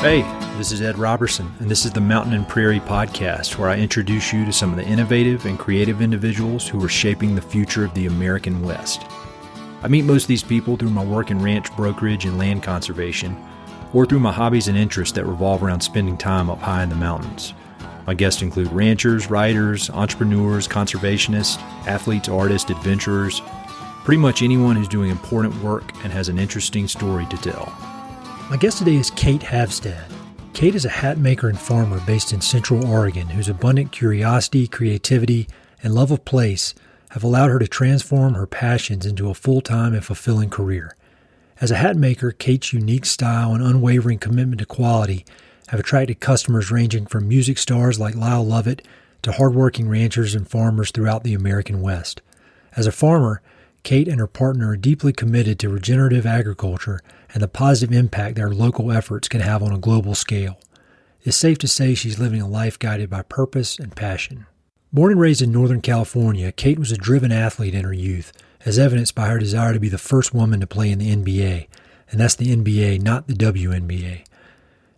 Hey, this is Ed Robertson, and this is the Mountain and Prairie Podcast, where I introduce you to some of the innovative and creative individuals who are shaping the future of the American West. I meet most of these people through my work in ranch brokerage and land conservation, or through my hobbies and interests that revolve around spending time up high in the mountains. My guests include ranchers, writers, entrepreneurs, conservationists, athletes, artists, adventurers, pretty much anyone who's doing important work and has an interesting story to tell. My guest today is Cate Havstad. Cate is a hat maker and farmer based in Central Oregon whose abundant curiosity, creativity, and love of place have allowed her to transform her passions into a full-time and fulfilling career. As a hat maker, Cate's unique style and unwavering commitment to quality have attracted customers ranging from music stars like Lyle Lovett to hardworking ranchers and farmers throughout the American West. As a farmer, Cate and her partner are deeply committed to regenerative agriculture and the positive impact their local efforts can have on a global scale. It's safe to say she's living a life guided by purpose and passion. Born and raised in Northern California, Cate was a driven athlete in her youth, as evidenced by her desire to be the first woman to play in the NBA, and that's the NBA, not the WNBA.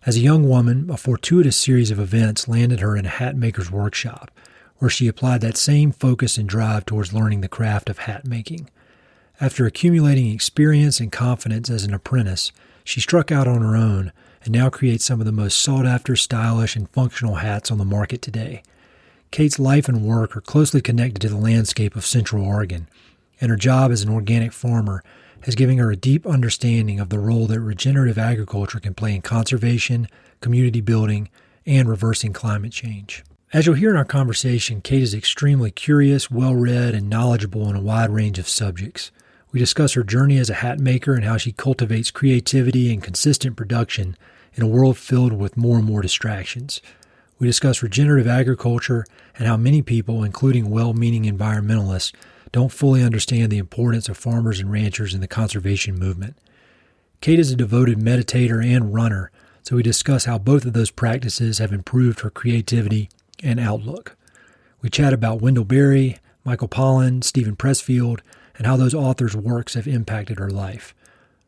As a young woman, a fortuitous series of events landed her in a hat maker's workshop, where she applied that same focus and drive towards learning the craft of hat making. After accumulating experience and confidence as an apprentice, she struck out on her own and now creates some of the most sought-after, stylish, and functional hats on the market today. Cate's life and work are closely connected to the landscape of Central Oregon, and her job as an organic farmer has given her a deep understanding of the role that regenerative agriculture can play in conservation, community building, and reversing climate change. As you'll hear in our conversation, Cate is extremely curious, well-read, and knowledgeable on a wide range of subjects. We discuss her journey as a hat maker and how she cultivates creativity and consistent production in a world filled with more and more distractions. We discuss regenerative agriculture and how many people, including well-meaning environmentalists, don't fully understand the importance of farmers and ranchers in the conservation movement. Cate is a devoted meditator and runner, so we discuss how both of those practices have improved her creativity and outlook. We chat about Wendell Berry, Michael Pollan, Stephen Pressfield, and how those authors' works have impacted her life.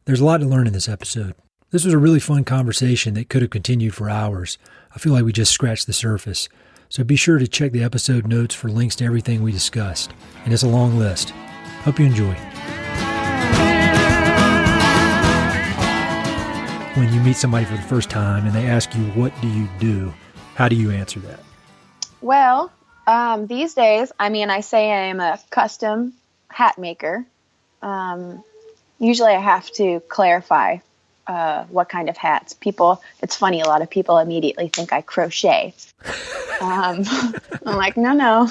There's a lot to learn in this episode. This was a really fun conversation that could have continued for hours. I feel like we just scratched the surface. So be sure to check the episode notes for links to everything we discussed. And it's a long list. Hope you enjoy. When you meet somebody for the first time and they ask you, what do? How do you answer that? Well, these days, I say I am a custom hat maker. Usually I have to clarify what kind of hats. It's funny, a lot of people immediately think I crochet. I'm like, no.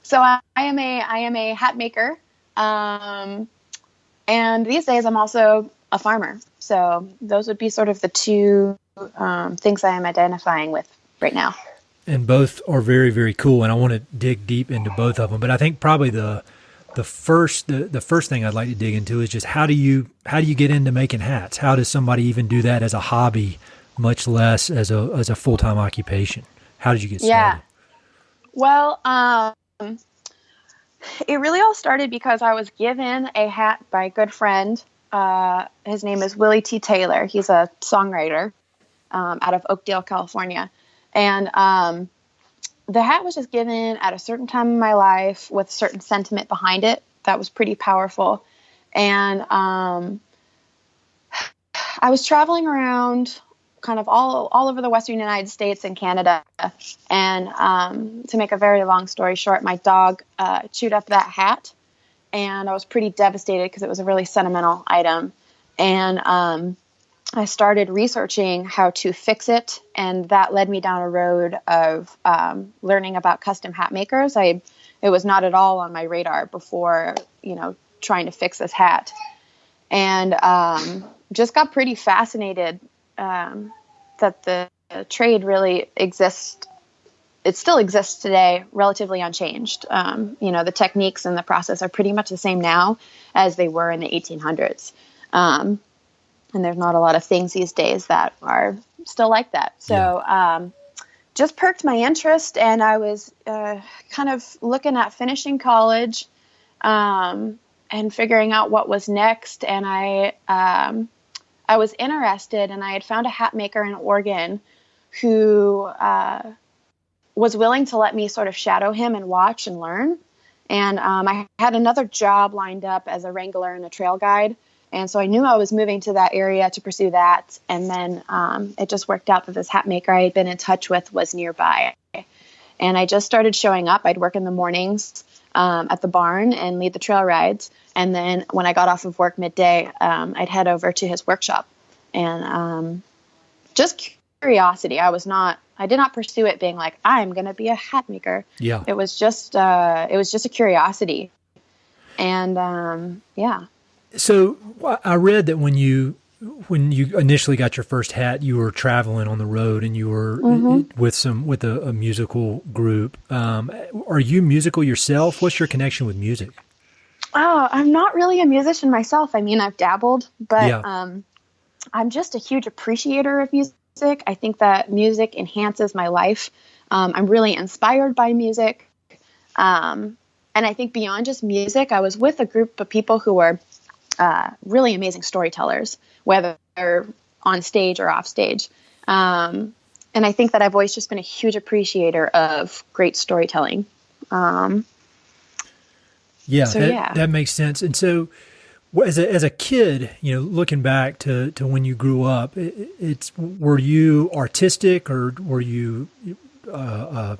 So I am a hat maker. And these days I'm also a farmer. So those would be sort of the two things I am identifying with right now. And both are very, very cool. And I want to dig deep into both of them. But I think probably the first thing I'd like to dig into is just how do you get into making hats? How does somebody even do that as a hobby, much less as a full-time occupation? How did you get started? Yeah. Well, it really all started because I was given a hat by a good friend. His name is Willie T. Taylor. He's a songwriter out of Oakdale, California. And the hat was just given at a certain time in my life with a certain sentiment behind it that was pretty powerful. And I was traveling around kind of all over the Western United States and Canada. And to make a very long story short, my dog chewed up that hat. And I was pretty devastated because it was a really sentimental item. And I started researching how to fix it, and that led me down a road of learning about custom hat makers. It was not at all on my radar before, trying to fix this hat, and just got pretty fascinated that the trade really exists. It still exists today, relatively unchanged. The techniques and the process are pretty much the same now as they were in the 1800s. And there's not a lot of things these days that are still like that. So just perked my interest, and I was kind of looking at finishing college and figuring out what was next. And I I was interested, and I had found a hat maker in Oregon who was willing to let me sort of shadow him and watch and learn. And I had another job lined up as a wrangler and a trail guide. And so I knew I was moving to that area to pursue that. And then it just worked out that this hat maker I had been in touch with was nearby. And I just started showing up. I'd work in the mornings at the barn and lead the trail rides. And then when I got off of work midday, I'd head over to his workshop. And just curiosity. I did not pursue it being like, I'm going to be a hat maker. Yeah. It was just a curiosity. And yeah. So I read that when you initially got your first hat, you were traveling on the road and you were with a musical group. Are you musical yourself? What's your connection with music? Oh, I'm not really a musician myself. I mean, I've dabbled, but I'm just a huge appreciator of music. I think that music enhances my life. I'm really inspired by music. And I think beyond just music, I was with a group of people who were really amazing storytellers, whether they're on stage or off stage. And I think that I've always just been a huge appreciator of great storytelling. That makes sense. And so as a kid, looking back to when you grew up, were you artistic, or were you a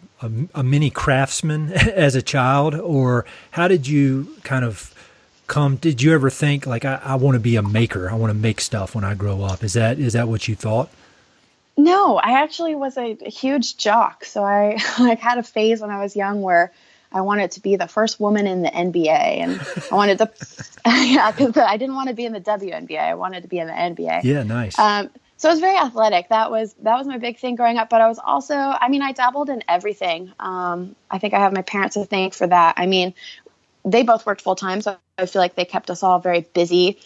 mini craftsman as a child, or how did you kind of did you ever think like, I want to be a maker, I want to make stuff when I grow up? Is that what you thought? No, I actually was a huge jock. So I had a phase when I was young where I wanted to be the first woman in the NBA, and I wanted to, because I didn't want to be in the WNBA. I wanted to be in the NBA. Yeah, nice. So I was very athletic. That was my big thing growing up. But I was also, I dabbled in everything. I think I have my parents to thank for that. I mean, they both worked full time, so I feel like they kept us all very busy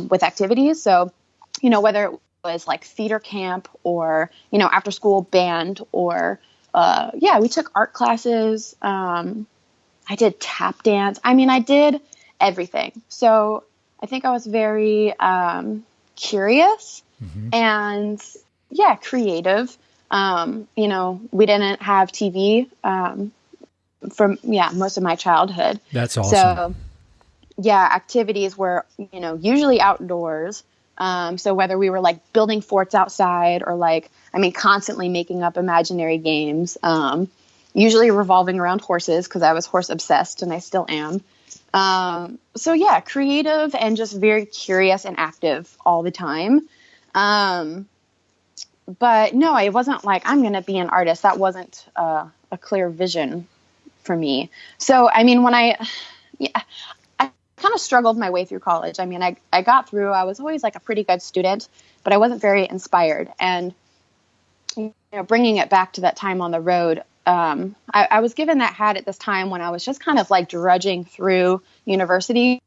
with activities. So, whether it was like theater camp or, after school band or, we took art classes. I did tap dance. I did everything. So I think I was very curious and creative. We didn't have TV for most of my childhood. That's awesome. So activities were, usually outdoors. So whether we were like building forts outside or constantly making up imaginary games, usually revolving around horses because I was horse obsessed and I still am. Creative and just very curious and active all the time. But no, it wasn't like I'm going to be an artist. That wasn't a clear vision for me. So, when I kind of struggled my way through college. I got through, I was always like a pretty good student, but I wasn't very inspired. And, bringing it back to that time on the road, I was given that hat at this time when I was just kind of like drudging through university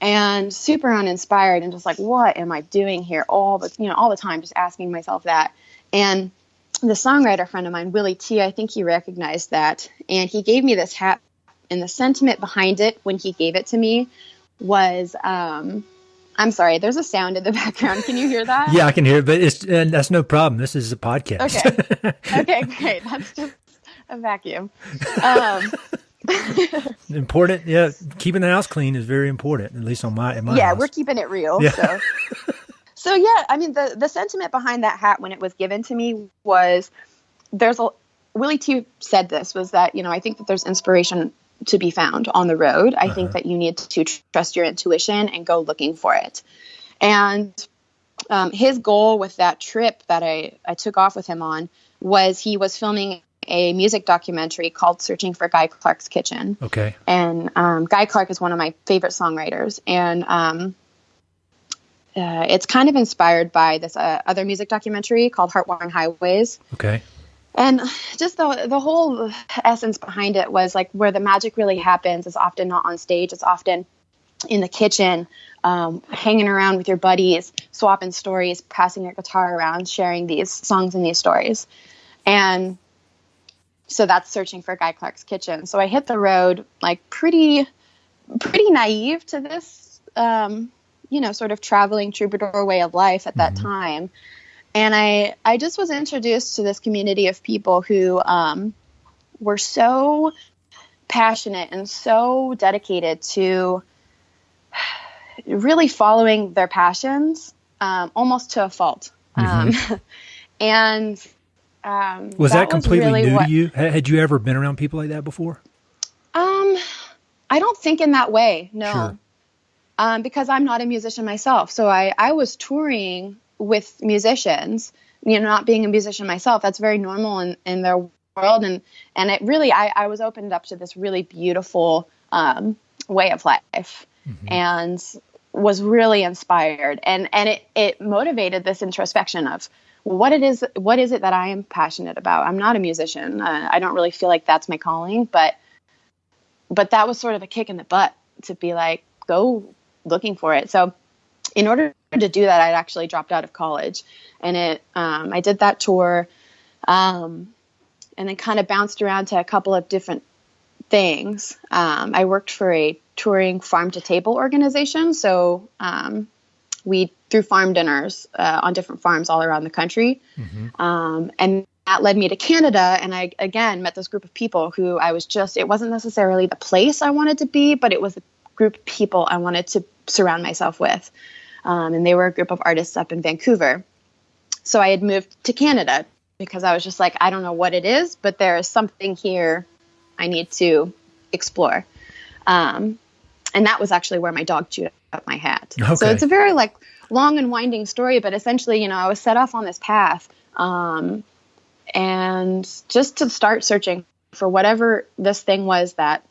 and super uninspired and just like, what am I doing here? All the time, just asking myself that. And the songwriter friend of mine, Willie T, I think he recognized that. And he gave me this hat. And the sentiment behind it when he gave it to me was, I'm sorry, there's a sound in the background. Can you hear that? Yeah, I can hear it, but that's no problem. This is a podcast. Okay, great. That's just a vacuum. Important. Yeah. Keeping the house clean is very important, at least in my house. We're keeping it real. Yeah. So the sentiment behind that hat when it was given to me was Willie T said this was that, I think that there's inspiration to be found on the road. I think that you need to trust your intuition and go looking for it. And his goal with that trip that I took off with him on was he was filming a music documentary called Searching for Guy Clark's Kitchen. Okay. And Guy Clark is one of my favorite songwriters. And it's kind of inspired by this other music documentary called Heart-Worn Highways. Okay. And just the whole essence behind it was like where the magic really happens is often not on stage. It's often in the kitchen, hanging around with your buddies, swapping stories, passing your guitar around, sharing these songs and these stories. And so that's Searching for Guy Clark's Kitchen. So I hit the road like pretty naive to this sort of traveling troubadour way of life at that time. And I just was introduced to this community of people who were so passionate and so dedicated to really following their passions, almost to a fault. And was that completely really new to you? Had you ever been around people like that before? I don't think in that way, no. Sure. Because I'm not a musician myself. So I was touring with musicians, not being a musician myself. That's very normal in their world. And it really, I was opened up to this really beautiful way of life and was really inspired. And it motivated this introspection of what is it that I am passionate about? I'm not a musician. I don't really feel like that's my calling, but that was sort of a kick in the butt to be like, go looking for it. So in order to do that, I'd actually dropped out of college, and I did that tour, and then kind of bounced around to a couple of different things. I worked for a touring farm to table organization. So, we threw farm dinners, on different farms all around the country. And that led me to Canada. And I, again, met this group of people who it wasn't necessarily the place I wanted to be, but it was a group of people I wanted to surround myself with. And they were a group of artists up in Vancouver. So I had moved to Canada because I was just like, I don't know what it is, but there is something here I need to explore. And that was actually where my dog chewed up my hat. Okay. So it's a very long and winding story, but essentially, I was set off on this path, and just to start searching for whatever this thing was that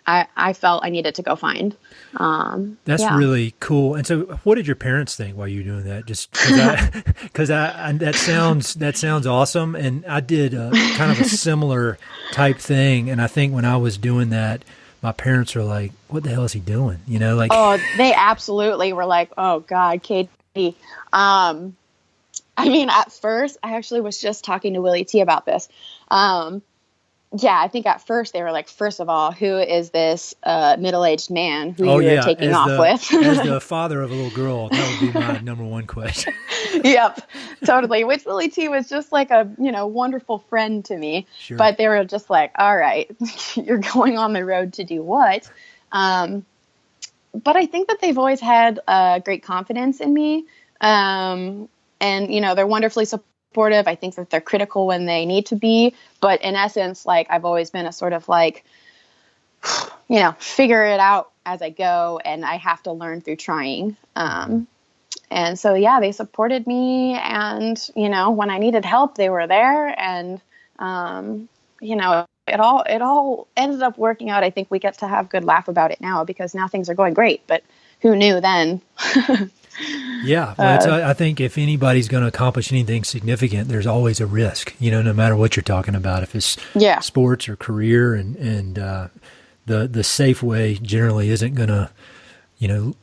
I felt I needed to go find. That's really cool. And so what did your parents think while you were doing that? Just because that sounds awesome. And I did kind of a similar type thing. And I think when I was doing that, my parents were like, what the hell is he doing? Oh, they absolutely were like, oh God, Katie. At first I actually was just talking to Willie T about this. I think at first they were like, first of all, who is this middle-aged man who you're taking off with? As the father of a little girl, that would be my number one question. Yep, totally. Which Willie T was just like a, wonderful friend to me. Sure. But they were just like, all right, you're going on the road to do what? But I think that they've always had great confidence in me. And, they're wonderfully supportive. I think that they're critical when they need to be, but in essence, I've always been a sort of figure it out as I go, and I have to learn through trying. And so, they supported me, and, when I needed help, they were there, and, it all ended up working out. I think we get to have a good laugh about it now because now things are going great, but who knew then? Yeah. Well, I think if anybody's going to accomplish anything significant, there's always a risk, no matter what you're talking about, if it's sports or career, and the safe way generally isn't going to,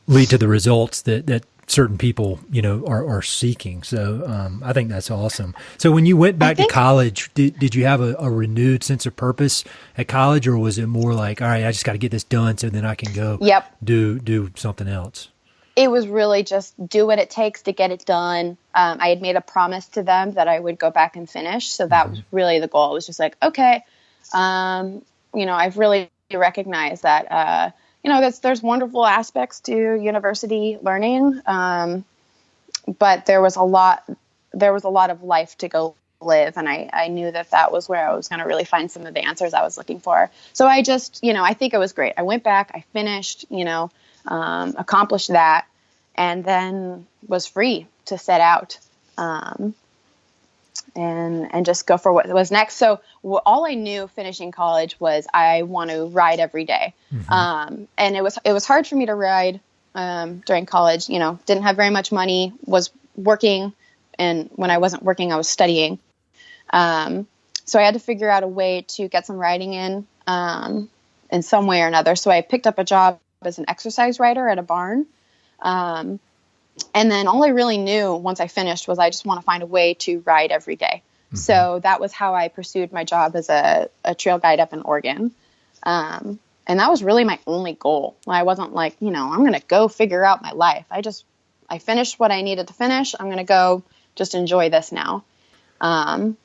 lead to the results that certain people, are seeking. So I think that's awesome. So when you went back to college, did you have a renewed sense of purpose at college, or was it more like, all right, I just got to get this done so then I can go do something else? It was really just do what it takes to get it done. I had made a promise to them that I would go back and finish. So that was really the goal. It was just like, okay, I've really recognized that, there's wonderful aspects to university learning. But there was a lot of life to go live. And I knew that was where I was going to really find some of the answers I was looking for. So I just, I think it was great. I went back, I finished, accomplished that, and then was free to set out and just go for what was next. So all I knew finishing college was I want to ride every day. And it was hard for me to ride during college. Didn't have very much money, was working, and when I wasn't working, I was studying. So I had to figure out a way to get some riding in some way or another. So I picked up a job as an exercise rider at a barn. And then all I really knew once I finished was I just want to find a way to ride every day. So that was how I pursued my job as a trail guide up in Oregon. And And that was really my only goal. I wasn't like, I'm going to go figure out my life. I finished what I needed to finish. I'm going to go just enjoy this now. And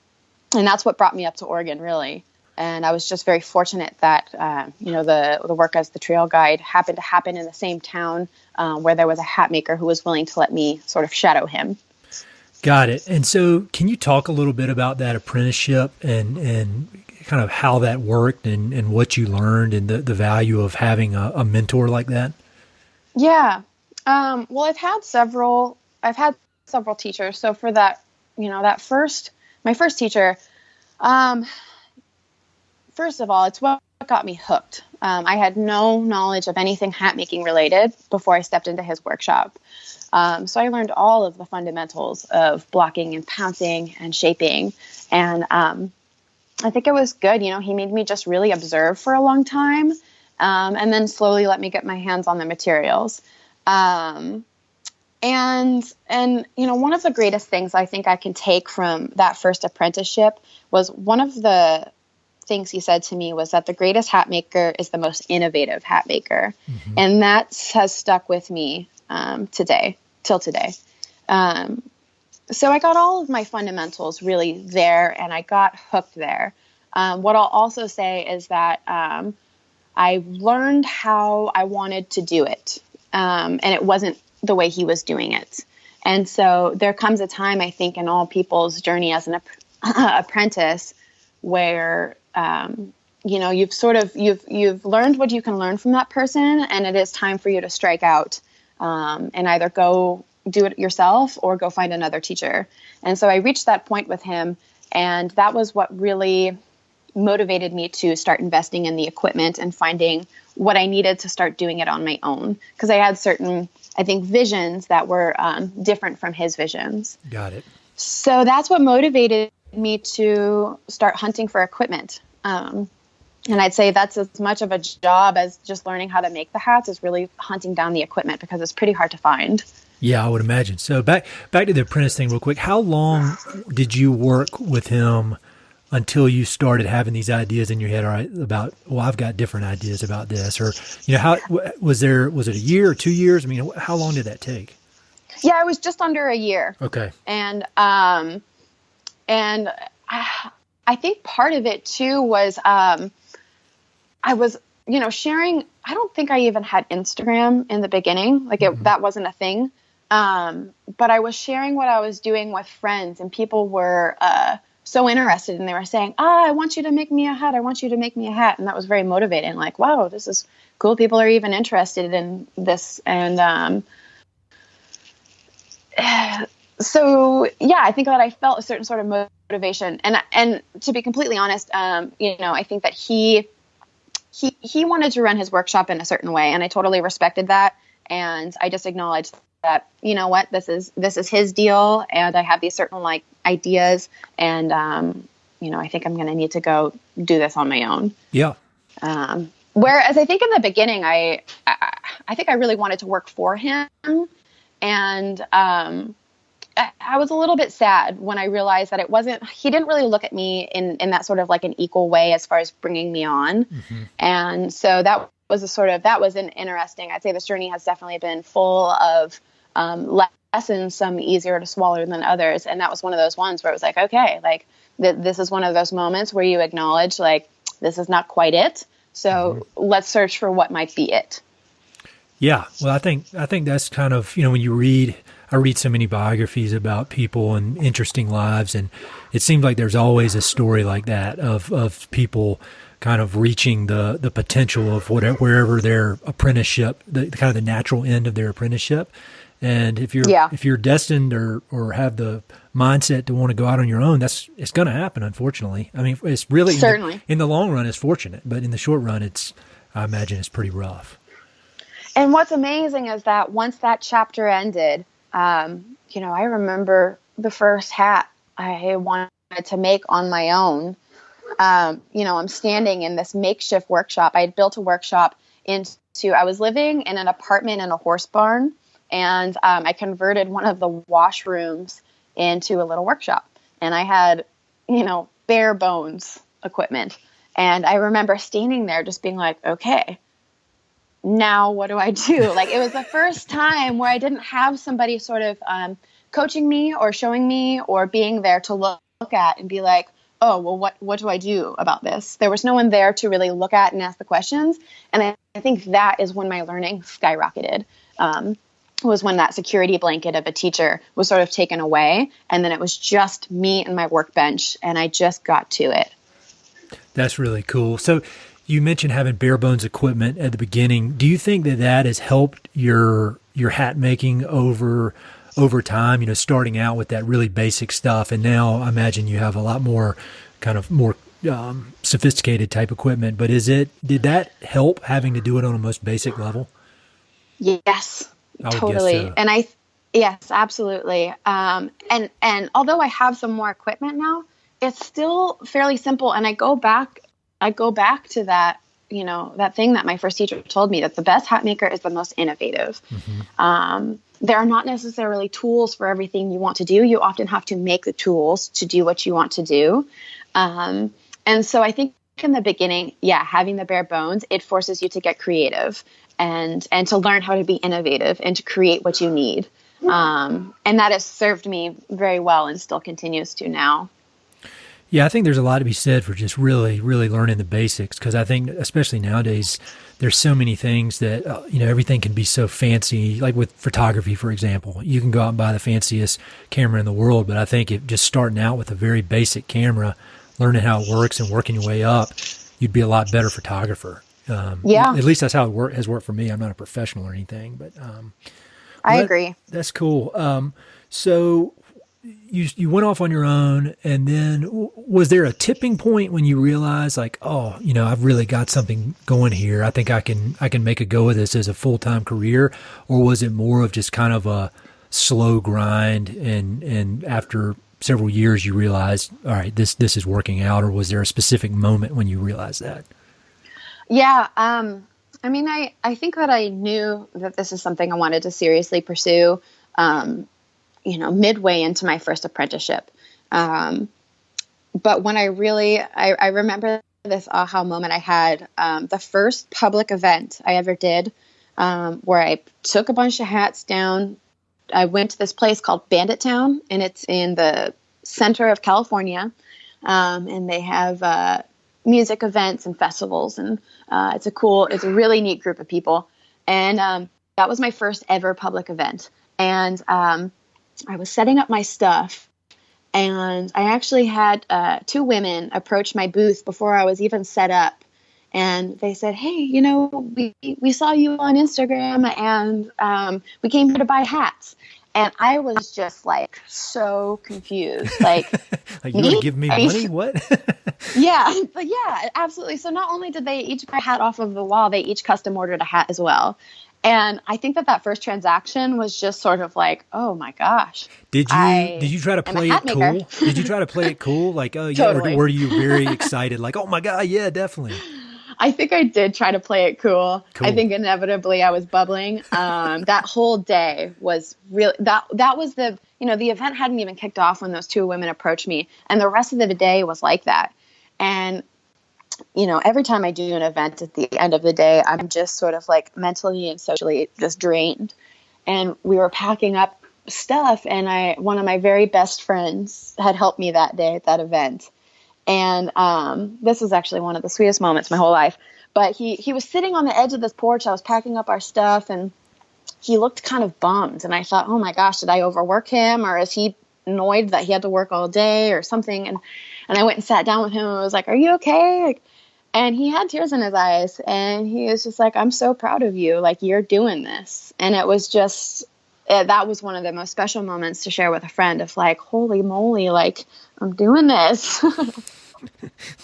that's what brought me up to Oregon, really. And I was just very fortunate that, the work as the trail guide happened to happen in the same town where there was a hat maker who was willing to let me sort of shadow him. Got it. And so can you talk a little bit about that apprenticeship and kind of how that worked and what you learned and the value of having a mentor like that? Yeah. Well, I've had several teachers. So for that, my first teacher, first of all, it's what got me hooked. I had no knowledge of anything hat making related before I stepped into his workshop. So I learned all of the fundamentals of blocking and pouncing and shaping. And I think it was good. He made me just really observe for a long time, and then slowly let me get my hands on the materials. And one of the greatest things I think I can take from that first apprenticeship was one of the things he said to me was that the greatest hat maker is the most innovative hat maker. Mm-hmm. And that has stuck with me till today. So I got all of my fundamentals really there, and I got hooked there. What I'll also say is that I learned how I wanted to do it, and it wasn't the way he was doing it. And so there comes a time, I think, in all people's journey as an apprentice where you've learned what you can learn from that person, and it is time for you to strike out and either go do it yourself or go find another teacher. And so I reached that point with him, and that was what really motivated me to start investing in the equipment and finding what I needed to start doing it on my own, because I had certain, I think, visions that were different from his visions. Got it. So that's what motivated me to start hunting for equipment. And I'd say that's as much of a job as just learning how to make the hats, is really hunting down the equipment, because it's pretty hard to find. Yeah, I would imagine. So back to the apprentice thing real quick. How long did you work with him until you started having these ideas in your head, all right, about, well, I've got different ideas about this? Or, how was it a year or 2 years? I mean, how long did that take? Yeah, it was just under a year. Okay. And I think part of it too was I was, sharing. I don't think I even had Instagram in the beginning. Like that wasn't a thing. But I was sharing what I was doing with friends, and people were so interested, and they were saying, I want you to make me a hat. I want you to make me a hat. And that was very motivating. Like, wow, this is cool. People are even interested in this. And so, yeah, I think that I felt a certain sort of motivation. And to be completely honest, I think that he wanted to run his workshop in a certain way, and I totally respected that. And I just acknowledged that, this is his deal, and I have these certain ideas, and I think I'm going to need to go do this on my own. Yeah. Whereas I think in the beginning, I think I really wanted to work for him, and I was a little bit sad when I realized that he didn't really look at me in that sort of like an equal way as far as bringing me on. Mm-hmm. And so that was an interesting, I'd say this journey has definitely been full of lessons, some easier to swallow than others. And that was one of those ones where it was like, okay, this is one of those moments where you acknowledge this is not quite it. So let's search for what might be it. Yeah. Well, I think that's kind of, when I read so many biographies about people and interesting lives, and it seems like there's always a story like that of people kind of reaching the potential of wherever their apprenticeship, the kind of the natural end of their apprenticeship. And if you're destined or have the mindset to want to go out on your own, it's going to happen, unfortunately. I mean, it's really certainly in the long run, it's fortunate, but in the short run, I imagine it's pretty rough. And what's amazing is that once that chapter ended, I remember the first hat I wanted to make on my own. I'm standing in this makeshift workshop. I had built a workshop I was living in an apartment in a horse barn, and I converted one of the washrooms into a little workshop. And I had, bare bones equipment. And I remember standing there just being like, okay, now what do I do? Like, it was the first time where I didn't have somebody sort of coaching me or showing me or being there to look at and be like, oh, well, what do I do about this? There was no one there to really look at and ask the questions. And I think that is when my learning skyrocketed, was when that security blanket of a teacher was sort of taken away. And then it was just me and my workbench, and I just got to it. That's really cool. So you mentioned having bare bones equipment at the beginning. Do you think that has helped your hat making over time, you know, starting out with that really basic stuff? And now I imagine you have a lot more sophisticated type equipment, but did that help having to do it on a most basic level? Yes, totally. So. And yes, absolutely. And although I have some more equipment now, it's still fairly simple. And I go back to that, you know, that thing that my first teacher told me, that the best hat maker is the most innovative. Mm-hmm. There are not necessarily tools for everything you want to do. You often have to make the tools to do what you want to do. And so I think in the beginning, having the bare bones, it forces you to get creative and to learn how to be innovative and to create what you need. And that has served me very well and still continues to now. Yeah, I think there's a lot to be said for just really, really learning the basics, because I think especially nowadays, there's so many things that, everything can be so fancy, like with photography, for example. You can go out and buy the fanciest camera in the world, but I think just starting out with a very basic camera, learning how it works and working your way up, you'd be a lot better photographer. At least that's how it has worked for me. I'm not a professional or anything, but I agree. That's cool. So you went off on your own, and then was there a tipping point when you realized, like, oh, I've really got something going here. I think I can make a go of this as a full-time career? Or was it more of just kind of a slow grind, and after several years you realized, all right, this is working out? Or was there a specific moment when you realized that? Yeah. I think that I knew that this is something I wanted to seriously pursue, midway into my first apprenticeship. But when I remember this aha moment I had, the first public event I ever did, where I took a bunch of hats down. I went to this place called Bandit Town, and it's in the center of California. And they have, music events and festivals, and it's a really neat group of people. And that was my first ever public event. And I was setting up my stuff, and I actually had two women approach my booth before I was even set up. And they said, hey, we saw you on Instagram, and we came here to buy hats. And I was just like so confused. Like, like, you want to give me money? What? Yeah, absolutely. So not only did they each buy a hat off of the wall, they each custom ordered a hat as well. And I think that first transaction was just sort of like, oh my gosh. Did you try to play it cool? Did you try to play it cool? Like, oh yeah, totally. Or were you very excited? Like, oh my God, yeah, definitely. I think I did try to play it cool. I think inevitably I was bubbling. That whole day was really, that was the event hadn't even kicked off when those two women approached me. And the rest of the day was like that. And, every time I do an event at the end of the day, I'm just sort of like mentally and socially just drained. And we were packing up stuff, and one of my very best friends had helped me that day at that event. And this was actually one of the sweetest moments of my whole life. But he was sitting on the edge of this porch. I was packing up our stuff, and he looked kind of bummed. And I thought, oh my gosh, did I overwork him, or is he annoyed that he had to work all day or something? And I went and sat down with him and was like, are you okay? And he had tears in his eyes, and he was just like, I'm so proud of you. Like, you're doing this. And it was just, that was one of the most special moments to share with a friend of like, holy moly, like, I'm doing this.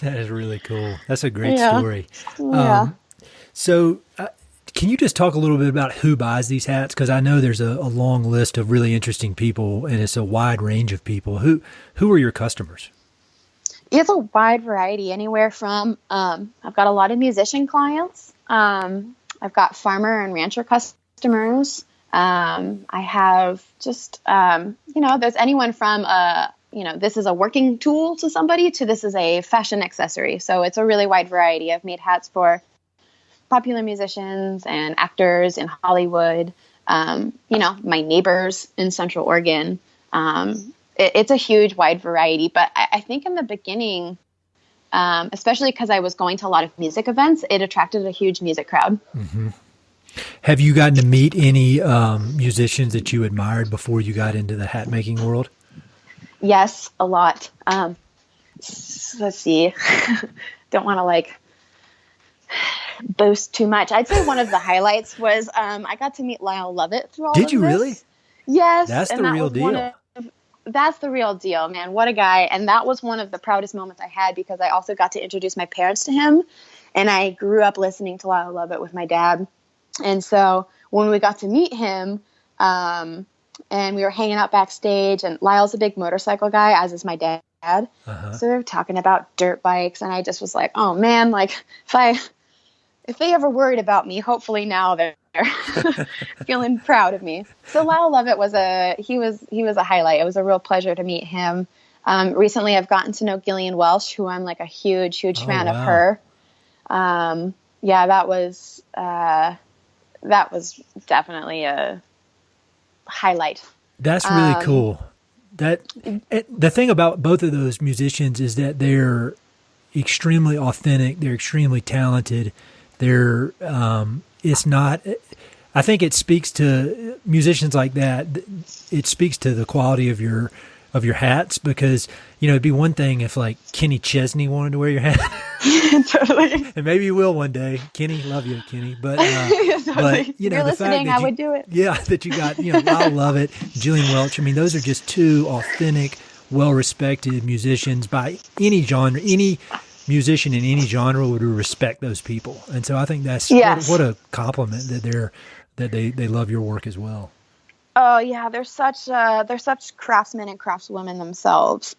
That is really cool. That's a great story. Yeah. So can you just talk a little bit about who buys these hats? Because I know there's a long list of really interesting people, and it's a wide range of people. Who are your customers? It's a wide variety, anywhere from, I've got a lot of musician clients. I've got farmer and rancher customers. I have just, there's anyone from a this is a working tool to somebody to this is a fashion accessory. So it's a really wide variety. I've made hats for popular musicians and actors in Hollywood, my neighbors in Central Oregon. It's a huge wide variety, but I think in the beginning, especially because I was going to a lot of music events, it attracted a huge music crowd. Mm-hmm. Have you gotten to meet any musicians that you admired before you got into the hat making world? Yes, a lot. Let's see. Don't want to boast too much. I'd say one of the highlights was I got to meet Lyle Lovett through all of this. Did you really? Yes. That's the real deal. That's the real deal, man. What a guy. And that was one of the proudest moments I had because I also got to introduce my parents to him. And I grew up listening to Lyle Lovett with my dad. And so when we got to meet him, and we were hanging out backstage, and Lyle's a big motorcycle guy, as is my dad. Uh-huh. So we were talking about dirt bikes, and I just was like, oh man, if they ever worried about me, hopefully now they're feeling proud of me. So Lyle Lovett was a highlight. It was a real pleasure to meet him. Recently I've gotten to know Gillian Welch, who I'm a huge fan of her. That was definitely a highlight. That's really cool. The thing about both of those musicians is that they're extremely authentic. They're extremely talented. I think it speaks to musicians like that. It speaks to the quality of your hats, because, it'd be one thing if Kenny Chesney wanted to wear your hat. Totally. And maybe you will one day. Kenny, love you, Kenny. But, totally. but if you're listening, I would do it. Yeah. That you got, Lyle Lovett, Gillian Welch. I mean, those are just two authentic, well-respected musicians by any genre. Any musician in any genre would respect those people. And so I think that's what a compliment that they love your work as well. Oh yeah, they're such craftsmen and craftswomen themselves.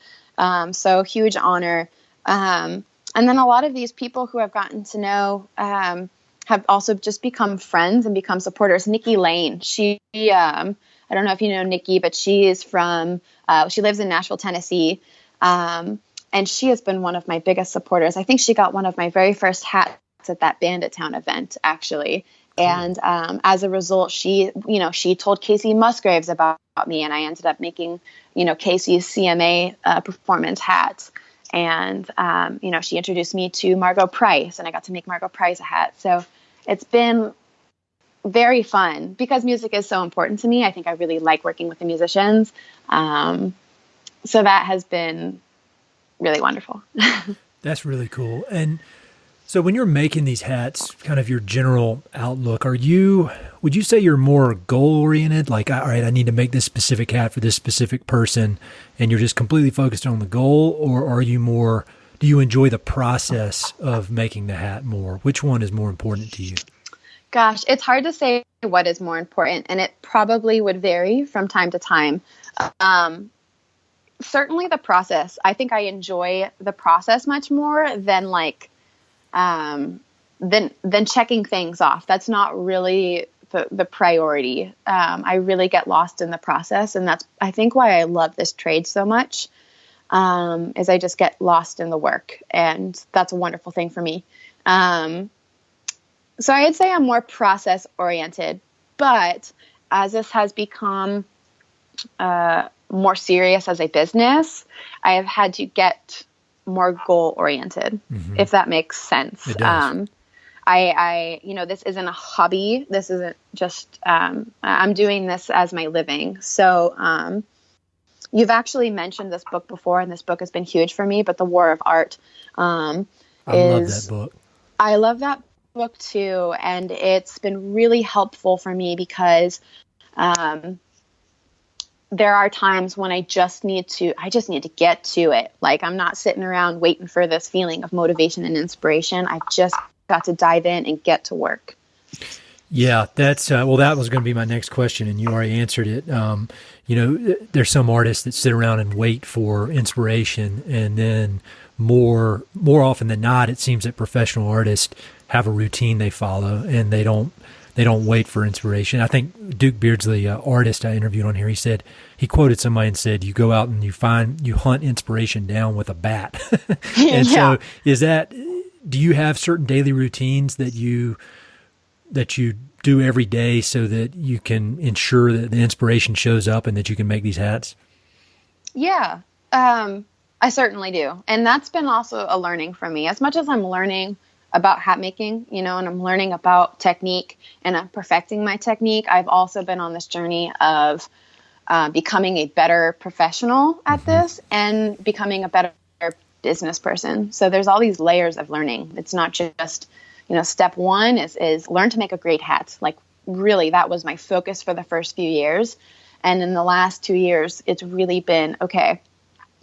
So huge honor. And then a lot of these people who I've gotten to know have also just become friends and become supporters. Nikki Lane, she I don't know if you know Nikki, but she is she lives in Nashville, Tennessee. And she has been one of my biggest supporters. I think she got one of my very first hats at that Bandit Town event, actually. And as a result, she told Casey Musgraves about me, and I ended up making, Casey's CMA performance hat. And, she introduced me to Margot Price, and I got to make Margot Price a hat. So it's been very fun because music is so important to me. I think I really like working with the musicians. So that has been really wonderful. That's really cool. And so when you're making these hats, kind of your general outlook, would you say you're more goal oriented? All right, I need to make this specific hat for this specific person, and you're just completely focused on the goal? Or are you do you enjoy the process of making the hat more? Which one is more important to you? Gosh, it's hard to say what is more important, and it probably would vary from time to time. Certainly the process. I think I enjoy the process much more than than checking things off. That's not really the priority. I really get lost in the process, and that's, I think, why I love this trade so much, is I just get lost in the work, and that's a wonderful thing for me. So I'd say I'm more process oriented, but as this has become more serious as a business, I have had to get more goal oriented, if that makes sense. It does. I this isn't a hobby. This isn't just, I'm doing this as my living. So, you've actually mentioned this book before, and this book has been huge for me, but The War of Art, I love that book. I love that book too. And it's been really helpful for me because, there are times when I just need to get to it. I'm not sitting around waiting for this feeling of motivation and inspiration. I've just got to dive in and get to work. Yeah, that's, that was going to be my next question, and you already answered it. There's some artists that sit around and wait for inspiration, and then more often than not, it seems that professional artists have a routine they follow, and they don't they don't wait for inspiration. I think Duke Beardsley, artist I interviewed on here, he quoted somebody and said, you go out and you hunt inspiration down with a bat. And so do you have certain daily routines that you do every day so that you can ensure that the inspiration shows up and that you can make these hats? Yeah, I certainly do. And that's been also a learning for me. As much as I'm learning about hat making, and I'm learning about technique and I'm perfecting my technique, I've also been on this journey of becoming a better professional at this and becoming a better business person. So there's all these layers of learning. It's not just, step one is learn to make a great hat. Like really, that was my focus for the first few years. And in the last 2 years, it's really been, okay,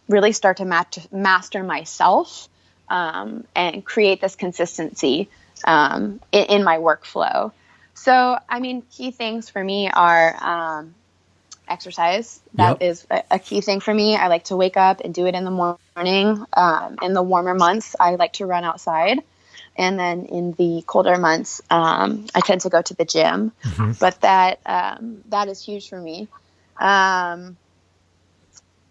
really start to master myself and create this consistency in my workflow. So, key things for me are exercise. That is a key thing for me. I like to wake up and do it in the morning. In the warmer months, I like to run outside. And then in the colder months, I tend to go to the gym. But that is huge for me. And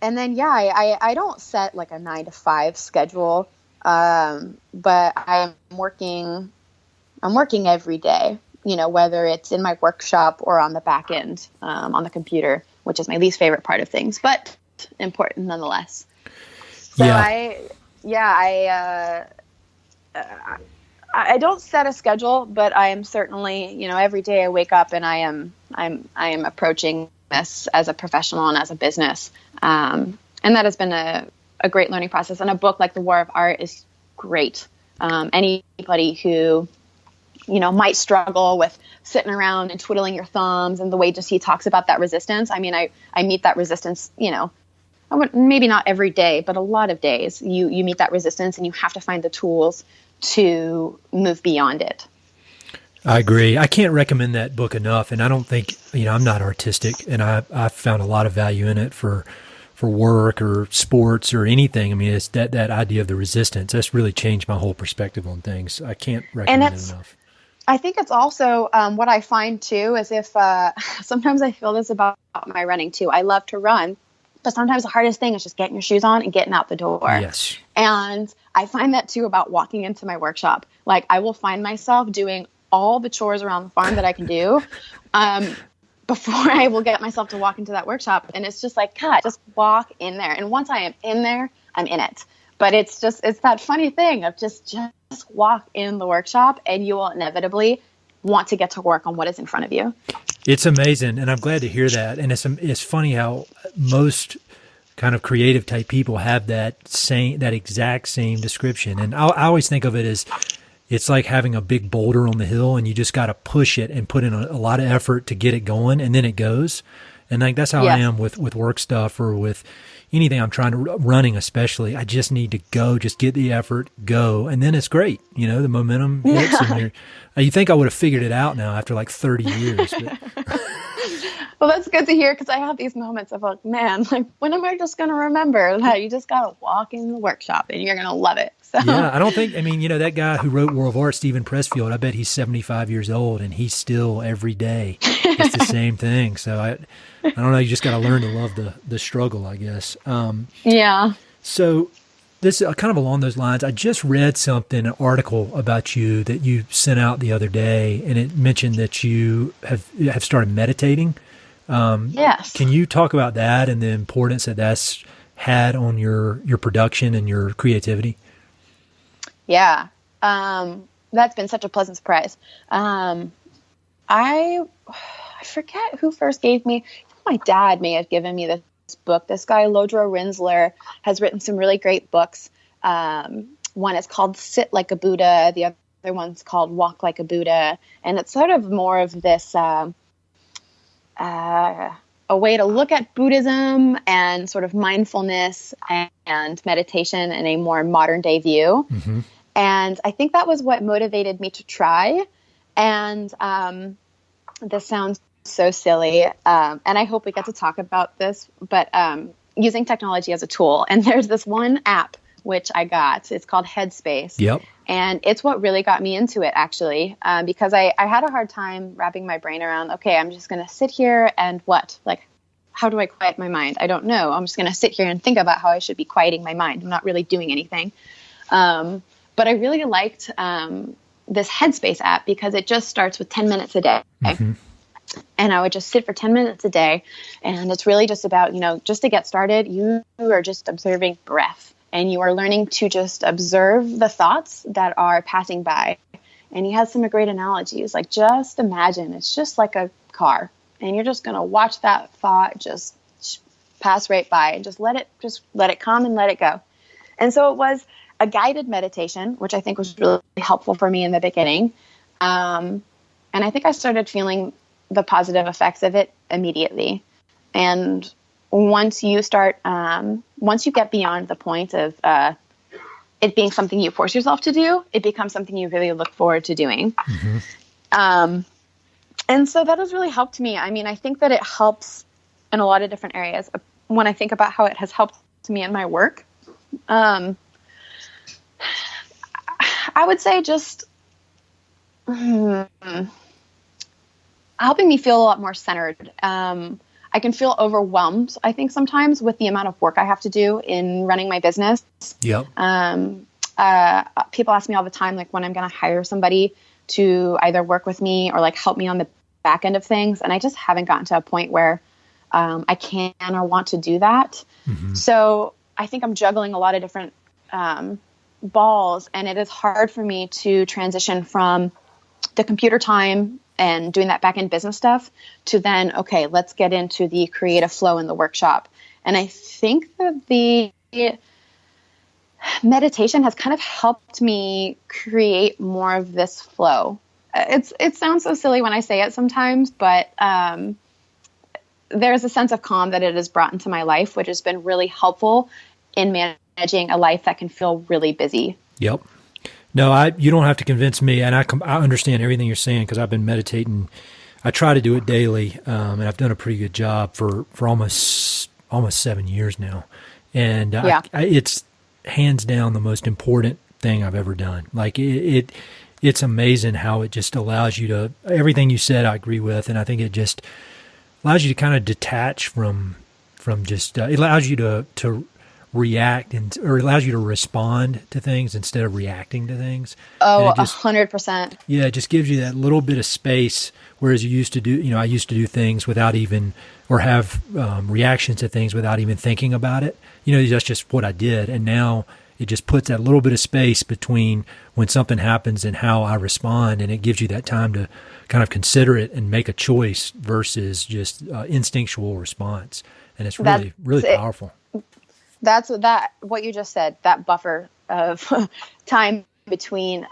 then, I don't set like a 9 to 5 schedule. But I'm working every day, whether it's in my workshop or on the back end, on the computer, which is my least favorite part of things, but important nonetheless. So I don't set a schedule, but I am certainly, every day I wake up and I am approaching this as a professional and as a business. And that has been a great learning process. And a book like The War of Art is great. Anybody who, might struggle with sitting around and twiddling your thumbs, and the way just he talks about that resistance. I meet that resistance, maybe not every day, but a lot of days you meet that resistance and you have to find the tools to move beyond it. I agree. I can't recommend that book enough. And I don't think, I'm not artistic, and I found a lot of value in it for work or sports or anything. It's that idea of the resistance. That's really changed my whole perspective on things. I can't recommend it enough. I think it's also what I find too is if sometimes I feel this about my running too. I love to run, but sometimes the hardest thing is just getting your shoes on and getting out the door. Yes. And I find that too about walking into my workshop. Like I will find myself doing all the chores around the farm that I can do before I will get myself to walk into that workshop. And it's just like, God, just walk in there. And once I am in there, I'm in it. But it's that funny thing of just walk in the workshop and you will inevitably want to get to work on what is in front of you. It's amazing. And I'm glad to hear that. And it's funny how most kind of creative type people have that exact same description. And I always think of it as, it's like having a big boulder on the hill and you just got to push it and put in a lot of effort to get it going, and then it goes. And like that's how I am with work stuff or with anything I'm trying to running, especially. I just need to go, just get the effort, go, and then it's great. The momentum hits, and you think I would have figured it out now after like 30 years. But. Well, that's good to hear, because I have these moments of like, man, like when am I just going to remember that you just got to walk in the workshop and you're going to love it. So. Yeah, I don't think, that guy who wrote World of Art, Stephen Pressfield, I bet he's 75 years old and he's still every day. It's the same thing. So I don't know, you just got to learn to love the struggle, I guess. Yeah. So this kind of along those lines, I just read an article about you that you sent out the other day, and it mentioned that you have started meditating. Yes. Can you talk about that and the importance that that's had on your production and your creativity? Yeah. That's been such a pleasant surprise. I forget who first gave me, my dad may have given me this book. This guy, Lodro Rinsler, has written some really great books. One is called Sit Like a Buddha. The other one's called Walk Like a Buddha. And it's sort of more of this, a way to look at Buddhism and sort of mindfulness and meditation in a more modern day view. Mm-hmm. And I think that was what motivated me to try. And this sounds so silly, and I hope we get to talk about this, but using technology as a tool. And there's this one app which I got. It's called Headspace. Yep. And it's what really got me into it, actually, because I had a hard time wrapping my brain around, okay, I'm just going to sit here and what? Like, how do I quiet my mind? I don't know. I'm just going to sit here and think about how I should be quieting my mind. I'm not really doing anything. But I really liked this Headspace app because it just starts with 10 minutes a day. Mm-hmm. And I would just sit for 10 minutes a day. And it's really just about, just to get started, you are just observing breath. And you are learning to just observe the thoughts that are passing by. And he has some great analogies. Like, just imagine it's just like a car. And you're just going to watch that thought just pass right by and just let it come and let it go. And so it was a guided meditation, which I think was really helpful for me in the beginning. And I think I started feeling the positive effects of it immediately. And once you get beyond the point of it being something you force yourself to do, it becomes something you really look forward to doing. Mm-hmm. And so that has really helped me. I mean, I think that it helps in a lot of different areas. When I think about how it has helped me in my work, I would say just helping me feel a lot more centered. I can feel overwhelmed, I think, sometimes with the amount of work I have to do in running my business. Yep. People ask me all the time, like, when I'm going to hire somebody to either work with me or like help me on the back end of things. And I just haven't gotten to a point where I can or want to do that. Mm-hmm. So I think I'm juggling a lot of different balls, and it is hard for me to transition from the computer time and doing that back-end business stuff to then, okay, let's get into the creative flow in the workshop. And I think that the meditation has kind of helped me create more of this flow. It sounds so silly when I say it sometimes, but there's a sense of calm that it has brought into my life, which has been really helpful in managing a life that can feel really busy. Yep. No, you don't have to convince me, and I understand everything you're saying because I've been meditating. I try to do it daily, and I've done a pretty good job for almost 7 years now. And it's hands down the most important thing I've ever done. Like it's amazing how it just allows you to, everything you said I agree with, and I think it just allows you to kind of detach from just, it allows you to react or allows you to respond to things instead of reacting to things. Oh, 100%. Yeah, it just gives you that little bit of space, whereas you used to do, I used to do things without even, or have reactions to things without even thinking about it. That's just what I did. And now it just puts that little bit of space between when something happens and how I respond, and it gives you that time to kind of consider it and make a choice versus just instinctual response. And it's really, really powerful. That's what you just said, that buffer of time between,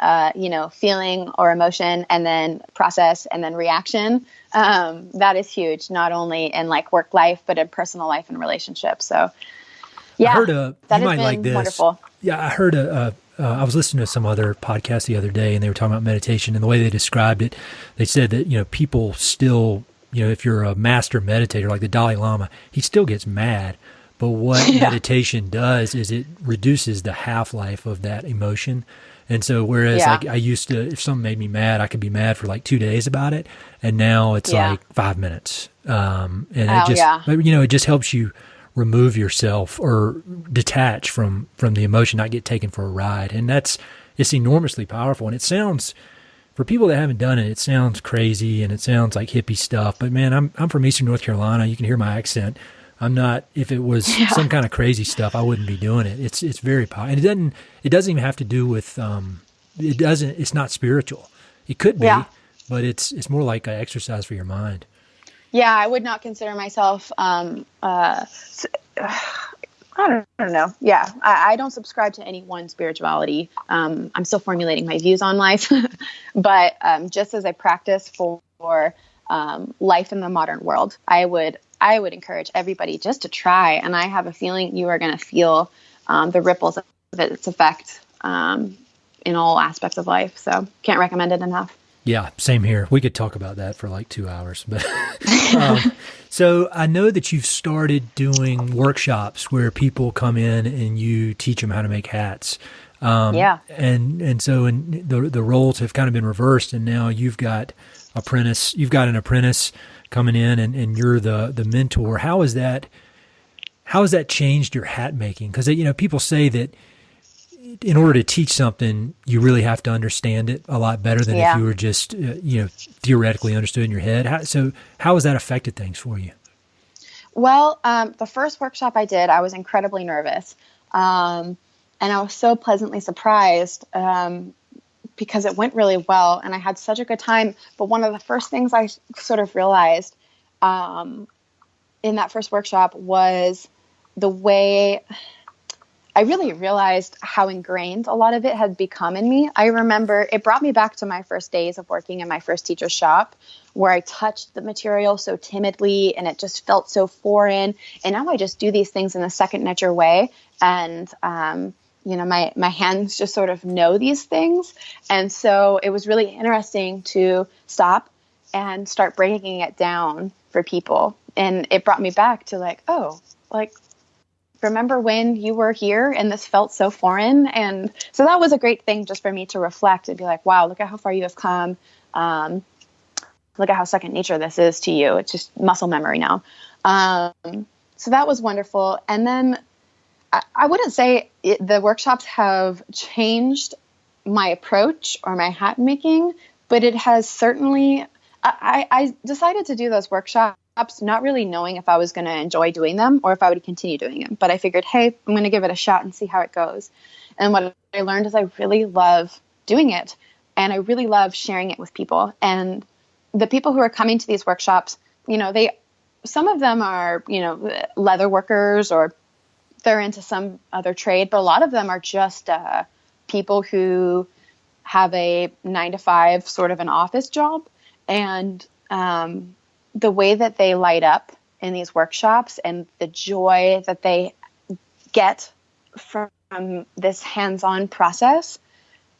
feeling or emotion and then process and then reaction. That is huge, not only in like work life, but in personal life and relationships. So yeah, I heard that has been like this. Wonderful. Yeah. I heard I was listening to some other podcast the other day, and they were talking about meditation, and the way they described it, they said that, people still, if you're a master meditator, like the Dalai Lama, he still gets mad. But what meditation does is it reduces the half-life of that emotion. And so whereas like I used to, if something made me mad, I could be mad for like 2 days about it. And now it's like 5 minutes. And it just helps you remove yourself or detach from the emotion, not get taken for a ride. And it's enormously powerful. And it sounds, for people that haven't done it, it sounds crazy and it sounds like hippie stuff. But man, I'm from Eastern North Carolina. You can hear my accent. I'm not, if it was some kind of crazy stuff, I wouldn't be doing it. It's very powerful. And it doesn't even have to do with, it's not spiritual. It could be, but it's more like an exercise for your mind. Yeah. I would not consider myself, I don't know. Yeah. I don't subscribe to any one spirituality. I'm still formulating my views on life, but, just as a practice for, life in the modern world, I would encourage everybody just to try. And I have a feeling you are going to feel the ripples of its effect in all aspects of life. So can't recommend it enough. Yeah, same here. We could talk about that for like 2 hours. But so I know that you've started doing workshops where people come in and you teach them how to make hats. And so the roles have kind of been reversed, and now you've got an apprentice coming in, and you're the mentor. How has that changed your hat making? Because people say that in order to teach something, you really have to understand it a lot better than if you were just theoretically understood in your head. How has that affected things for you? Well, the first workshop I did, I was incredibly nervous. And I was so pleasantly surprised because it went really well and I had such a good time. But one of the first things I sort of realized in that first workshop was the way I really realized how ingrained a lot of it had become in me. I remember it brought me back to my first days of working in my first teacher's shop, where I touched the material so timidly and it just felt so foreign. And now I just do these things in a second nature way. And, my hands just sort of know these things. And so it was really interesting to stop and start breaking it down for people. And it brought me back to remember when you were here and this felt so foreign? And so that was a great thing just for me to reflect and be like, wow, look at how far you have come. Look at how second nature this is to you. It's just muscle memory now. So that was wonderful. And then I wouldn't say the workshops have changed my approach or my hat making, but it has certainly, I decided to do those workshops not really knowing if I was going to enjoy doing them or if I would continue doing them. But I figured, hey, I'm going to give it a shot and see how it goes. And what I learned is I really love doing it. And I really love sharing it with people. And the people who are coming to these workshops, some of them are, leather workers or they're into some other trade, but a lot of them are just people who have a 9-to-5 sort of an office job. And the way that they light up in these workshops and the joy that they get from this hands-on process,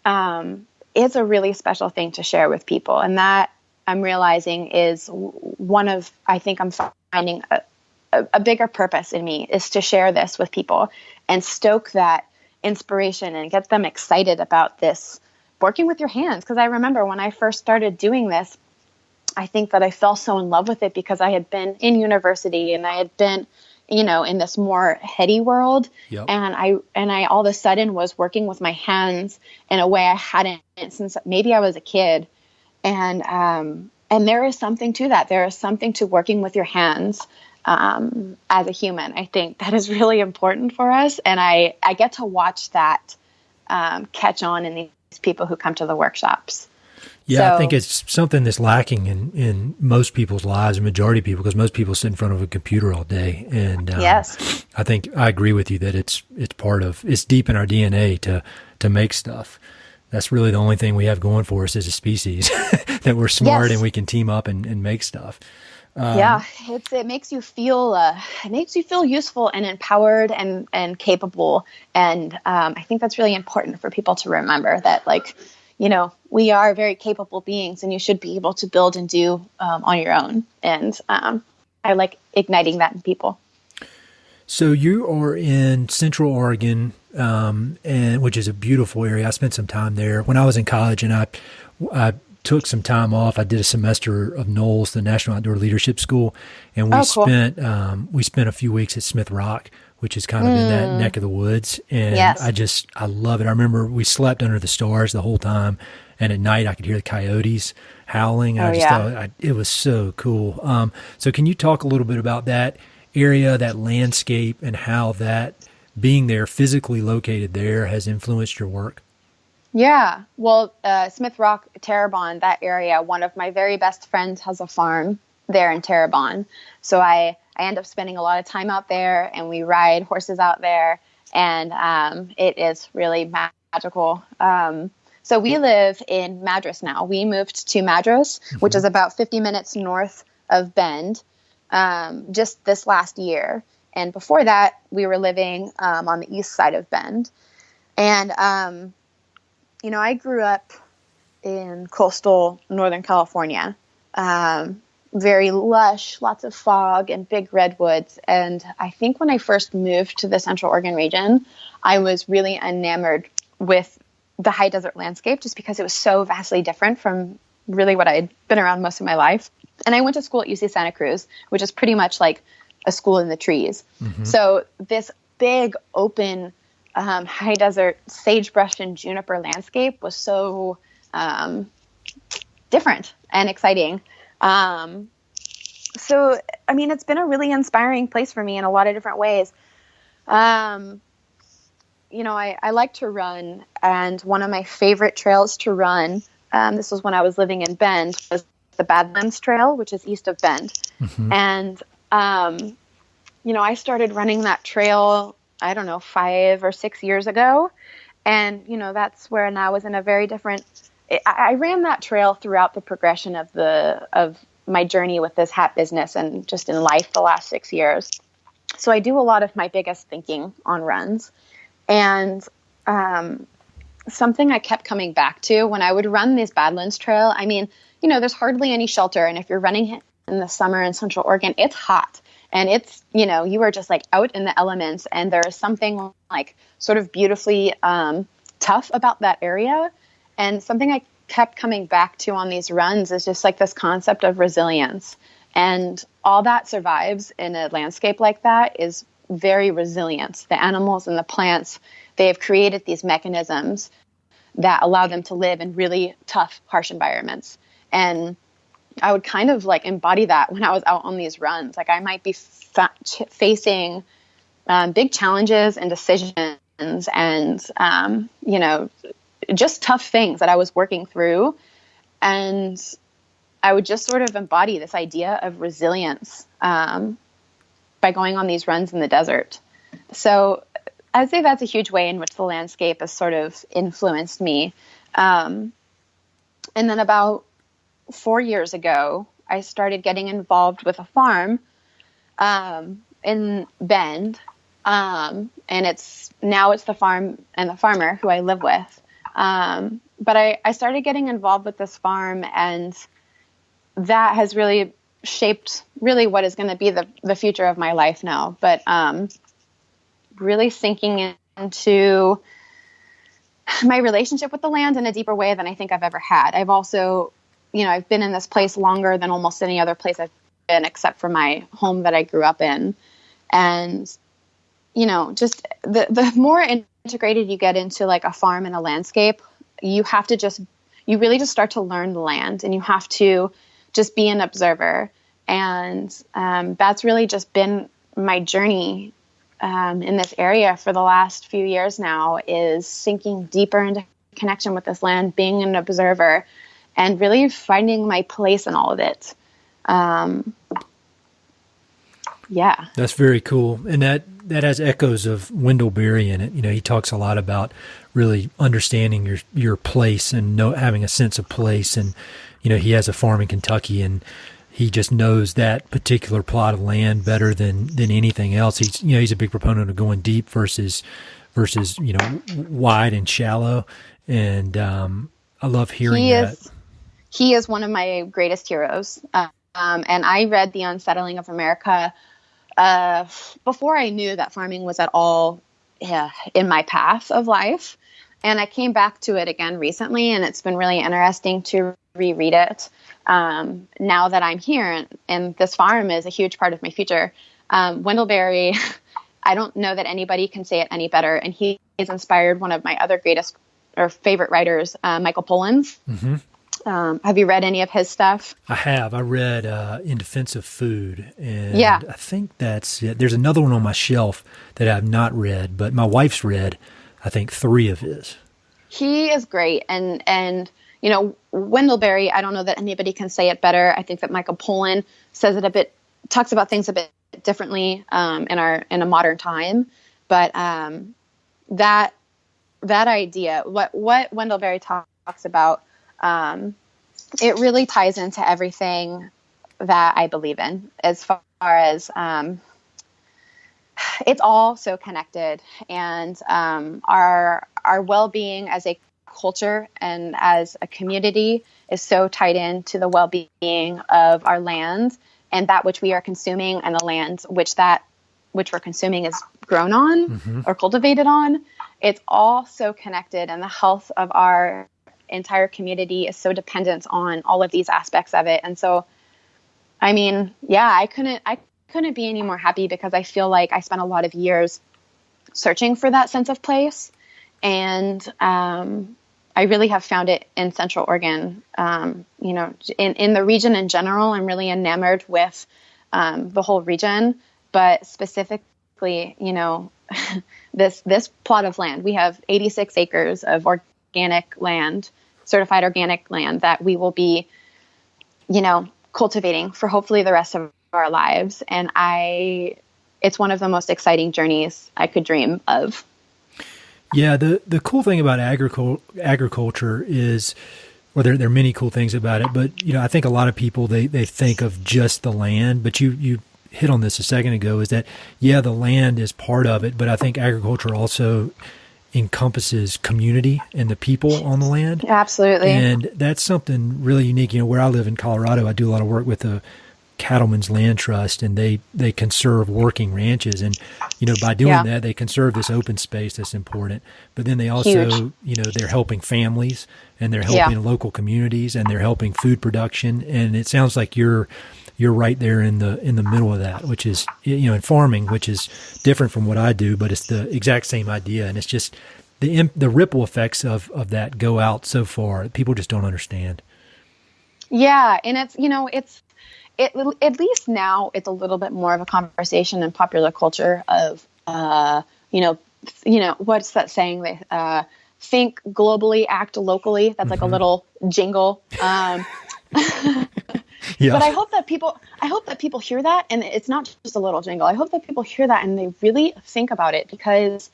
it's a really special thing to share with people. And that I'm realizing is I think I'm finding a bigger purpose in me is to share this with people and stoke that inspiration and get them excited about this working with your hands. Because I remember when I first started doing this, I think that I fell so in love with it because I had been in university and I had been, in this more heady world. Yep. And I all of a sudden was working with my hands in a way I hadn't since maybe I was a kid. And there is something to that. There is something to working with your hands as a human. I think that is really important for us. And I get to watch that catch on in these people who come to the workshops. Yeah, I think it's something that's lacking in most people's lives, a majority of people, because most people sit in front of a computer all day. And yes, I think I agree with you that it's deep in our DNA to make stuff. That's really the only thing we have going for us as a species, that we're smart and we can team up and make stuff. It makes you feel useful and empowered and capable. And I think that's really important for people to remember that, we are very capable beings and you should be able to build and do on your own. And I like igniting that in people. So you are in Central Oregon, and which is a beautiful area. I spent some time there when I was in college, and I took some time off. I did a semester of NOLS, the National Outdoor Leadership School, and we spent a few weeks at Smith Rock, which is kind of in that neck of the woods. And I love it. I remember we slept under the stars the whole time. And at night I could hear the coyotes howling. I just thought it was so cool. So can you talk a little bit about that area, that landscape, and how that being there, physically located there, has influenced your work? Yeah. Well, Smith Rock, Terrebonne, that area, one of my very best friends has a farm there in Terrebonne. So I end up spending a lot of time out there, and we ride horses out there, and it is really magical. So we live in Madras now. We moved to Madras, which is about 50 minutes north of Bend, just this last year. And before that, we were living on the east side of Bend. And, I grew up in coastal Northern California, very lush, lots of fog and big redwoods. And I think when I first moved to the Central Oregon region, I was really enamored with the high desert landscape, just because it was so vastly different from really what I'd been around most of my life. And I went to school at UC Santa Cruz, which is pretty much like a school in the trees. Mm-hmm. So this big open high desert sagebrush and juniper landscape was so different and exciting. So, I mean, it's been a really inspiring place for me in a lot of different ways. You know, I like to run, and one of my favorite trails to run, this was when I was living in Bend, was the Badlands Trail, which is east of Bend. Mm-hmm. And, you know, I started running that trail, I don't know, 5 or 6 years ago. And, you know, that's where I was in a very different, I ran that trail throughout the progression of my journey with this hat business and just in life the last 6 years. So I do a lot of my biggest thinking on runs. And something I kept coming back to when I would run this Badlands Trail, I mean, you know, there's hardly any shelter. And if you're running in the summer in Central Oregon, it's hot. And it's, you know, you are just like out in the elements. And there is something like sort of beautifully tough about that area. And something I kept coming back to on these runs is just like this concept of resilience. And all that survives in a landscape like that is very resilient. The animals and the plants, they have created these mechanisms that allow them to live in really tough, harsh environments. And I would kind of like embody that when I was out on these runs. Like I might be facing big challenges and decisions and, you know, just tough things that I was working through. And I would just sort of embody this idea of resilience by going on these runs in the desert. So I'd say that's a huge way in which the landscape has sort of influenced me. And then about 4 years ago, I started getting involved with a farm in Bend. And it's the farm and the farmer who I live with. But I started getting involved with this farm, and that has really shaped really what is going to be the future of my life now. But really sinking into my relationship with the land in a deeper way than I think I've ever had. I've also, you know, I've been in this place longer than almost any other place I've been, except for my home that I grew up in. And, you know, just the more integrated you get into like a farm and a landscape, you really just start to learn the land, and you have to just be an observer. And that's really just been my journey in this area for the last few years now, is sinking deeper into connection with this land, being an observer, and really finding my place in all of it. Yeah. That's very cool. And that has echoes of Wendell Berry in it. You know, he talks a lot about really understanding your place and having a sense of place. And, you know, he has a farm in Kentucky, and he just knows that particular plot of land better than anything else. He's a big proponent of going deep versus, you know, wide and shallow. And I love hearing that. He is one of my greatest heroes. And I read The Unsettling of America before I knew that farming was at all in my path of life. And I came back to it again recently, and it's been really interesting to reread it now that I'm here, and this farm is a huge part of my future. Wendell Berry, I don't know that anybody can say it any better, and he has inspired one of my other greatest or favorite writers, Michael Pollan's. Mm-hmm. Have you read any of his stuff? I have. I read In Defense of Food, and I think that's it. There's another one on my shelf that I've not read, but my wife's read, I think, 3 of his. He is great, and you know, Wendell Berry, I don't know that anybody can say it better. I think that Michael Pollan talks about things a bit differently in a modern time, but that idea, what Wendell Berry talks about, it really ties into everything that I believe in, as far as it's all so connected, and our well-being as a culture and as a community is so tied into the well-being of our land and that which we are consuming, and the land which we're consuming is grown on or cultivated on. it's all so connected, and the health of our entire community is so dependent on all of these aspects of it. And so, I mean, yeah, I couldn't be any more happy, because I feel like I spent a lot of years searching for that sense of place. And I really have found it in Central Oregon. You know, in the region in general, I'm really enamored with the whole region, but specifically, you know, this plot of land. We have 86 acres of organic land, certified organic land, that we will be, you know, cultivating for hopefully the rest of our lives. And it's one of the most exciting journeys I could dream of. Yeah, the cool thing about agriculture is, well, there are many cool things about it, but, you know, I think a lot of people, they think of just the land, but you hit on this a second ago, is that, yeah, the land is part of it, but I think agriculture also encompasses community and the people on the land. Absolutely. And that's something really unique. You know, where I live in Colorado, I do a lot of work with the Cattlemen's Land Trust, and they conserve working ranches. And, you know, by doing that, they conserve this open space that's important. But then they also, you know, they're helping families, and they're helping local communities, and they're helping food production. And it sounds like you're right there in the middle of that, which is, you know, in farming, which is different from what I do, but it's the exact same idea. And it's just the ripple effects of that go out so far. People just don't understand. Yeah. And it's, you know, at least now it's a little bit more of a conversation in popular culture of, you know, what's that saying? They, think globally, act locally. That's like a little jingle. Yeah. But I hope that people hear that, and it's not just a little jingle. I hope that people hear that and they really think about it, because,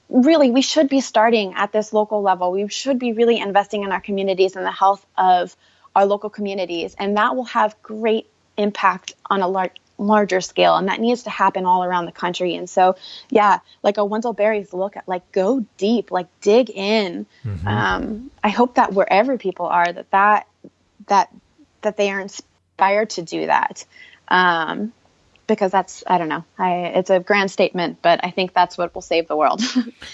really, we should be starting at this local level. We should be really investing in our communities and the health of our local communities, and that will have great impact on a larger scale, and that needs to happen all around the country. And so, yeah, like a Wendell Berry's look at, like, go deep, like dig in. I hope that wherever people are, that they are inspired to do that, because that's, I don't know, it's a grand statement, but I think that's what will save the world.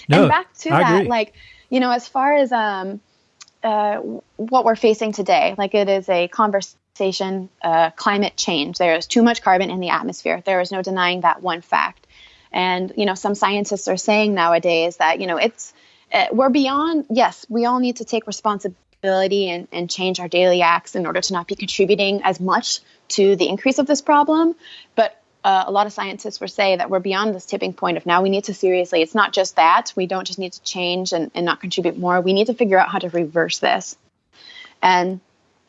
No, and back to that, agree. like, you know, as far as what we're facing today, like, it is a conversation, climate change. There is too much carbon in the atmosphere. There is no denying that one fact. And, you know, some scientists are saying nowadays that, you know, we're beyond, yes, we all need to take responsibility and change our daily acts in order to not be contributing as much to the increase of this problem. But a lot of scientists will say that we're beyond this tipping point of now we need to seriously, it's not just that, we don't just need to change and not contribute more. We need to figure out how to reverse this. And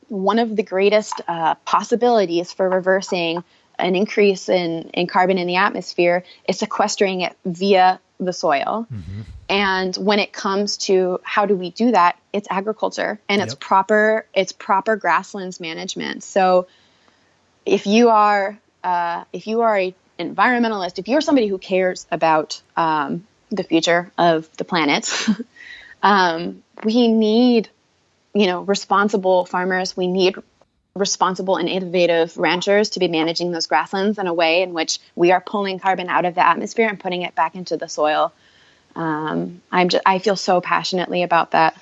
one of the greatest possibilities for reversing an increase in carbon in the atmosphere is sequestering it via the soil. And when it comes to how do we do that, it's agriculture, and it's proper grasslands management. So if you are an environmentalist, if you're somebody who cares about the future of the planet, we need, you know, responsible farmers. We need responsible and innovative ranchers to be managing those grasslands in a way in which we are pulling carbon out of the atmosphere and putting it back into the soil. I feel so passionately about that.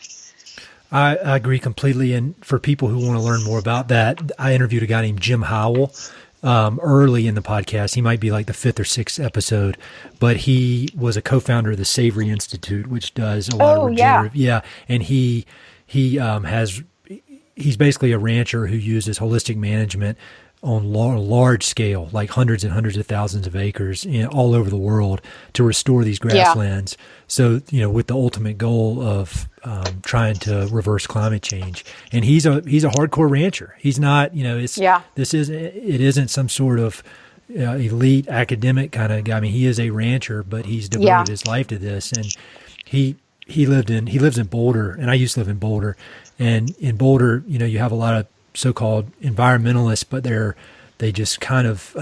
I agree completely. And for people who want to learn more about that, I interviewed a guy named Jim Howell early in the podcast. He might be like the 5th or 6th episode, but he was a co-founder of the Savory Institute, which does a lot of regenerative. Yeah. And he's basically a rancher who uses holistic management on large scale, like hundreds and hundreds of thousands of acres all over the world to restore these grasslands. So, you know, with the ultimate goal of trying to reverse climate change. And he's a hardcore rancher. He's not, you know, it isn't some sort of elite academic kind of guy. I mean, he is a rancher, but he's devoted his life to this. And he lives in Boulder, and I used to live in Boulder. And in Boulder, you know, you have a lot of so-called environmentalists, but they just kind of,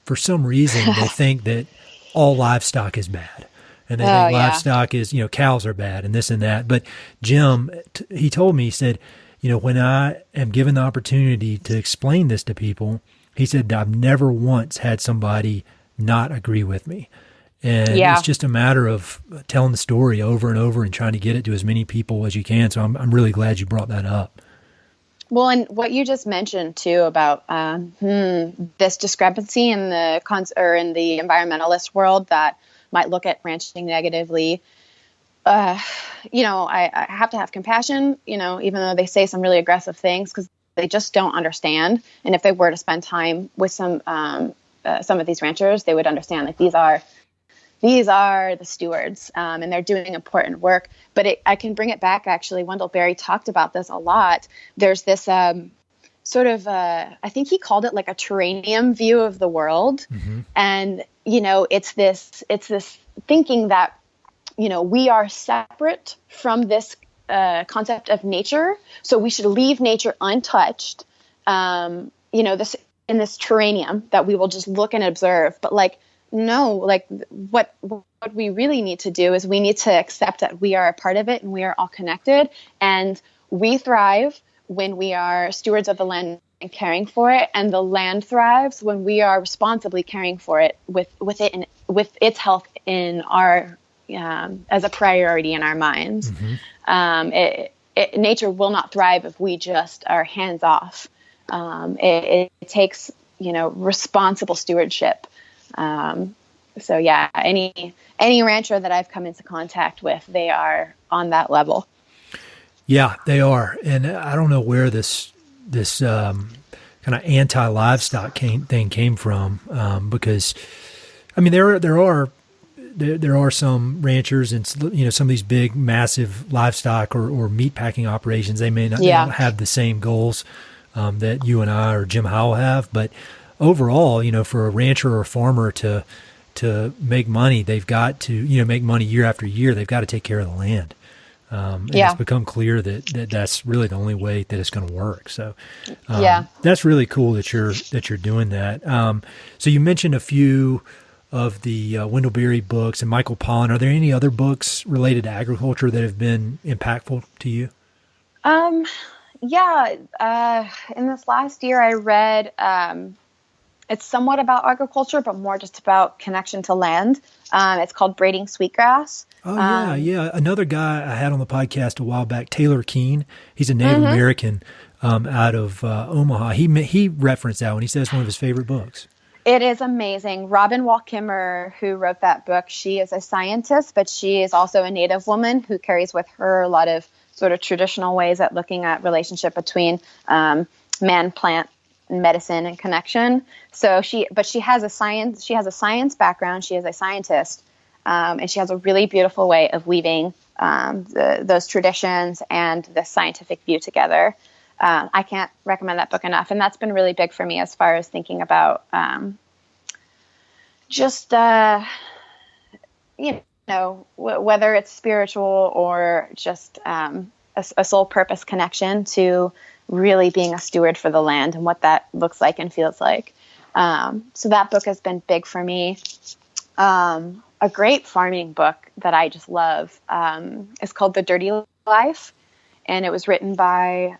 for some reason, they think that all livestock is bad. And they think livestock is, you know, cows are bad and this and that. But Jim, he told me, he said, you know, when I am given the opportunity to explain this to people, he said, I've never once had somebody not agree with me. And Yeah. it's just a matter of telling the story over and over and trying to get it to as many people as you can. So I'm really glad you brought that up. Well, and what you just mentioned too about this discrepancy in the in the environmentalist world that might look at ranching negatively. I have to have compassion, even though they say some really aggressive things, because they just don't understand. And if they were to spend time with some of these ranchers, they would understand like these are the stewards, and they're doing important work. But I can bring it back. Actually, Wendell Berry talked about this a lot. There's this sort of, I think he called it like a terranium view of the world. Mm-hmm. And, it's this thinking that, we are separate from this concept of nature. So we should leave nature untouched, this in this terranium that we will just look and observe. But no, what we really need to do is we need to accept that we are a part of it and we are all connected, and we thrive when we are stewards of the land and caring for it, and the land thrives when we are responsibly caring for it with its health in our as a priority in our minds. Mm-hmm. Nature will not thrive if we just are hands off. It takes responsible stewardship. So yeah, any rancher that I've come into contact with, they are on that level. Yeah, they are. And I don't know where this kind of anti-livestock thing came from. Because I mean, there are some ranchers and, some of these big, massive livestock or meat packing operations, they may not have the same goals, that you and I or Jim Howell have, but overall, for a rancher or a farmer to make money, they've got to, make money year after year. They've got to take care of the land. And it's become clear that's really the only way that it's going to work. So, that's really cool that you're doing that. So you mentioned a few of the Wendell Berry books and Michael Pollan. Are there any other books related to agriculture that have been impactful to you? In this last year, I read, it's somewhat about agriculture, but more just about connection to land. It's called Braiding Sweetgrass. Oh, yeah. Another guy I had on the podcast a while back, Taylor Keene. He's a Native American out of Omaha. He referenced that one. He said it's one of his favorite books. It is amazing. Robin Wall Kimmerer, who wrote that book, she is a scientist, but she is also a Native woman who carries with her a lot of sort of traditional ways at looking at relationship between man, plant, medicine, and connection. So she has a science background. She is a scientist, and she has a really beautiful way of weaving those traditions and the scientific view together. I can't recommend that book enough. And that's been really big for me as far as thinking about whether it's spiritual or just a sole purpose connection to really being a steward for the land and what that looks like and feels like. So that book has been big for me. A great farming book that I just love is called The Dirty Life. And it was written by,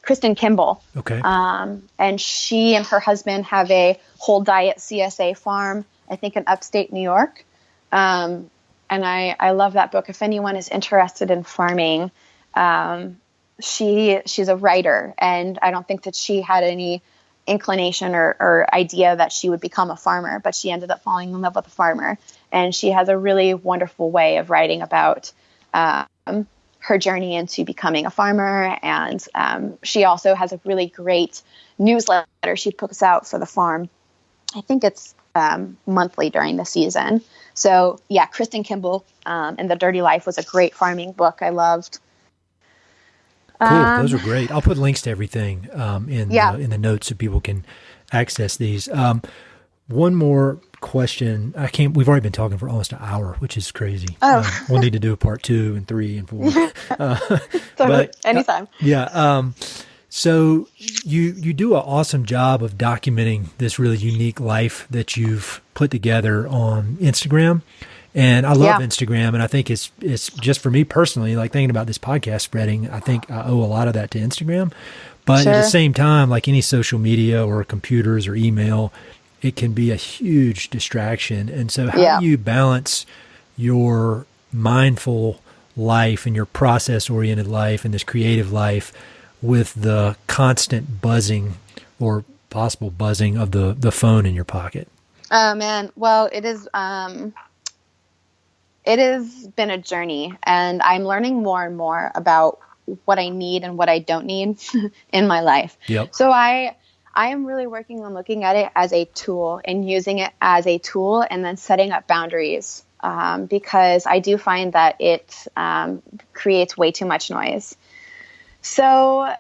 Kristen Kimball. Okay. And she and her husband have a whole diet CSA farm, I think in upstate New York. And I love that book. If anyone is interested in farming, she's a writer, and I don't think that she had any inclination or idea that she would become a farmer, but she ended up falling in love with a farmer. And she has a really wonderful way of writing about her journey into becoming a farmer. And she also has a really great newsletter she puts out for the farm. I think it's monthly during the season. So yeah, Kristen Kimball and The Dirty Life was a great farming book I loved. Cool. Those are great. I'll put links to everything in the notes so people can access these. One more question. We've already been talking for almost an hour, which is crazy. We'll need to do a part 2 and 3 and 4. But anytime. So you do an awesome job of documenting this really unique life that you've put together on Instagram. And I love Instagram, and I think it's just for me personally, like thinking about this podcast spreading, I think I owe a lot of that to Instagram. But at the same time, like any social media or computers or email, it can be a huge distraction. And so how do you balance your mindful life and your process-oriented life and this creative life with the constant buzzing or possible buzzing of the phone in your pocket? Oh man. Well, it has been a journey, and I'm learning more and more about what I need and what I don't need in my life. Yep. So I am really working on looking at it as a tool and using it as a tool, and then setting up boundaries, because I do find that it creates way too much noise. So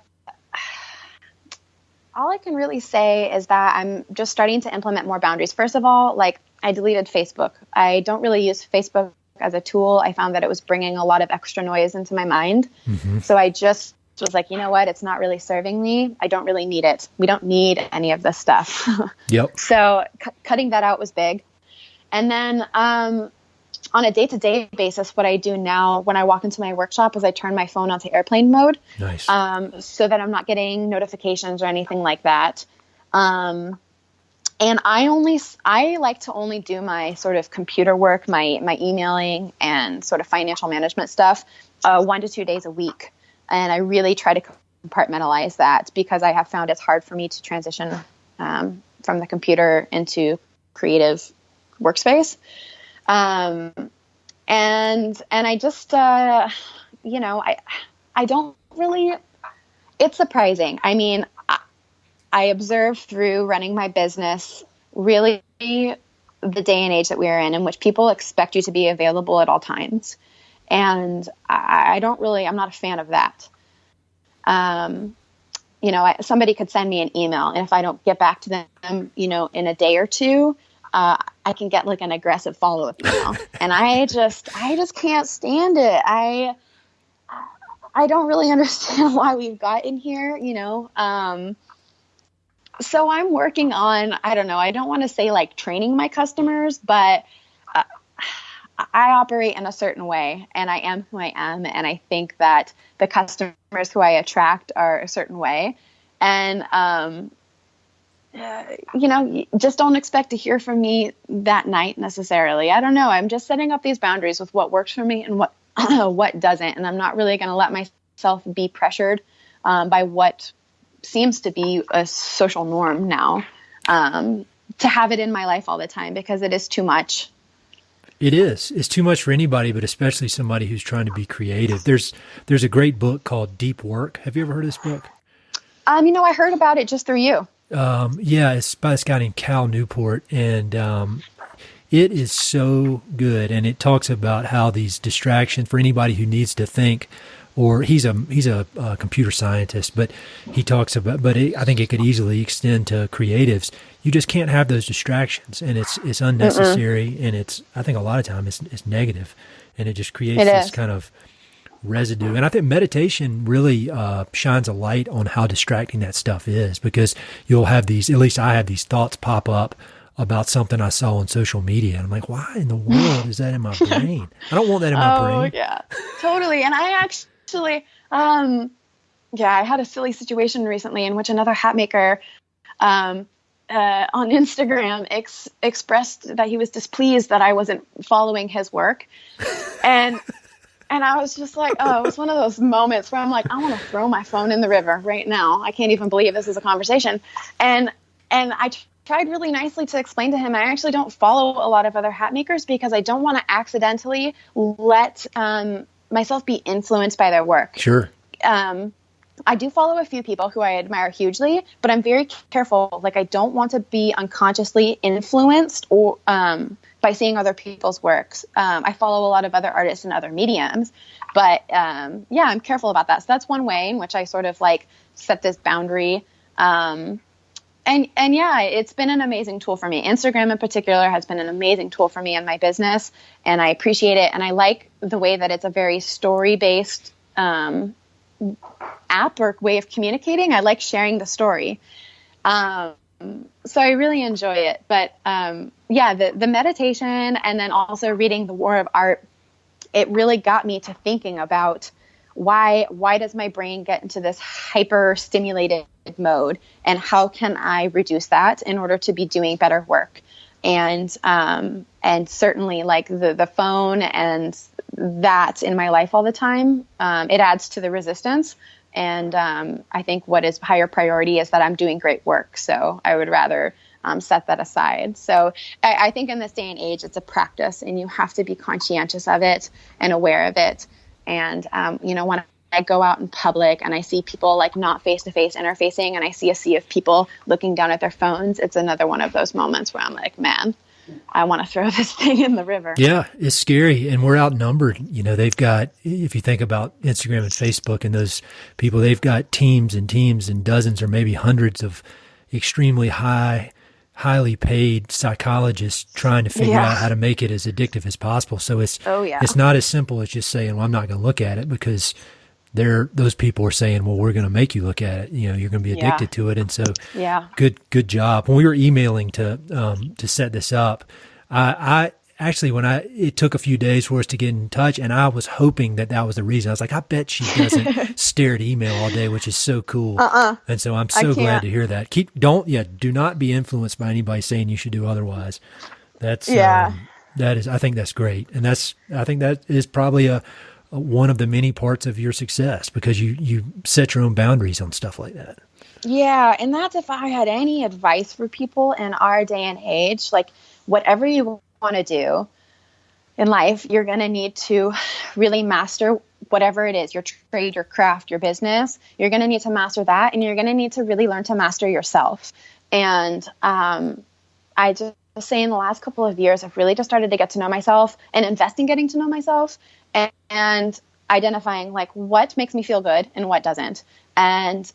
all I can really say is that I'm just starting to implement more boundaries. First of all, like, I deleted Facebook. I don't really use Facebook as a tool. I found that it was bringing a lot of extra noise into my mind. Mm-hmm. So I just was like, you know what? It's not really serving me. I don't really need it. We don't need any of this stuff. Yep. So cutting that out was big. And then on a day-to-day basis, what I do now when I walk into my workshop is I turn my phone onto airplane mode. Nice. So that I'm not getting notifications or anything like that. And I like to only do my sort of computer work, my emailing and sort of financial management stuff 1 to 2 days a week. And I really try to compartmentalize that, because I have found it's hard for me to transition from the computer into creative workspace. And I just, I don't really, it's surprising. I mean, I observe through running my business really the day and age that we are in which people expect you to be available at all times. And I'm not a fan of that. Somebody could send me an email, and if I don't get back to them, in a day or two, I can get like an aggressive follow-up email. And I just can't stand it. I don't really understand why we've gotten here, So I'm working on, I don't know, I don't want to say like training my customers, but I operate in a certain way, and I am who I am. And I think that the customers who I attract are a certain way. And, just don't expect to hear from me that night necessarily. I don't know. I'm just setting up these boundaries with what works for me and what what doesn't. And I'm not really going to let myself be pressured by what seems to be a social norm now, to have it in my life all the time, because it is too much. It is. It's too much for anybody, but especially somebody who's trying to be creative. There's a great book called Deep Work. Have you ever heard of this book? I heard about it just through you. It's by this guy named Cal Newport, and it is so good. And it talks about how these distractions, for anybody who needs to think, or he's a computer scientist, but he talks about, I think it could easily extend to creatives. You just can't have those distractions, and it's unnecessary, and I think a lot of time it's negative, and it just creates this kind of residue. And I think meditation really shines a light on how distracting that stuff is, because you'll have these, at least I have these thoughts pop up about something I saw on social media, and I'm like, why in the world is that in my brain? I don't want that in my brain. Oh yeah, totally. And I actually, I had a silly situation recently in which another hat maker on Instagram expressed that he was displeased that I wasn't following his work. And I was just like, oh, it was one of those moments where I'm like, I want to throw my phone in the river right now. I can't even believe this is a conversation. And I tried really nicely to explain to him, I actually don't follow a lot of other hat makers because I don't want to accidentally let myself be influenced by their work. Sure. I do follow a few people who I admire hugely, but I'm very careful. Like, I don't want to be unconsciously influenced or by seeing other people's works. I follow a lot of other artists and other mediums, but I'm careful about that. So that's one way in which I sort of like set this boundary. It's been an amazing tool for me. Instagram in particular has been an amazing tool for me in my business, and I appreciate it. And I like the way that it's a very story-based app or way of communicating. I like sharing the story. So I really enjoy it. But the meditation and then also reading The War of Art, it really got me to thinking about why does my brain get into this hyper stimulated mode, and how can I reduce that in order to be doing better work? And certainly like the phone and that in my life all the time, it adds to the resistance. And I think what is higher priority is that I'm doing great work. So I would rather set that aside. So I think in this day and age, it's a practice, and you have to be conscientious of it and aware of it. And, when I go out in public and I see people like not face-to-face interfacing, and I see a sea of people looking down at their phones, it's another one of those moments where I'm like, man, I want to throw this thing in the river. Yeah, it's scary, and we're outnumbered. They've got, if you think about Instagram and Facebook and those people, they've got teams and teams and dozens or maybe hundreds of extremely highly paid psychologists trying to figure out how to make it as addictive as possible. So it's not as simple as just saying, well, I'm not going to look at it, because those people are saying, well, we're going to make you look at it. You're going to be addicted to it. And so good job. When we were emailing to set this up, I actually, it took a few days for us to get in touch, and I was hoping that was the reason. I was like, I bet she doesn't stare at email all day, which is so cool. And so I'm so glad to hear that. Do not be influenced by anybody saying you should do otherwise. That's, I think that's great. And I think that is probably one of the many parts of your success, because you set your own boundaries on stuff like that. Yeah. And that's, if I had any advice for people in our day and age, like whatever you want to do in life, you're going to need to really master whatever it is, your trade, your craft, your business. You're going to need to master that, and you're going to need to really learn to master yourself. And I just say in the last couple of years, I've really just started to get to know myself and invest in getting to know myself, and identifying like what makes me feel good and what doesn't. And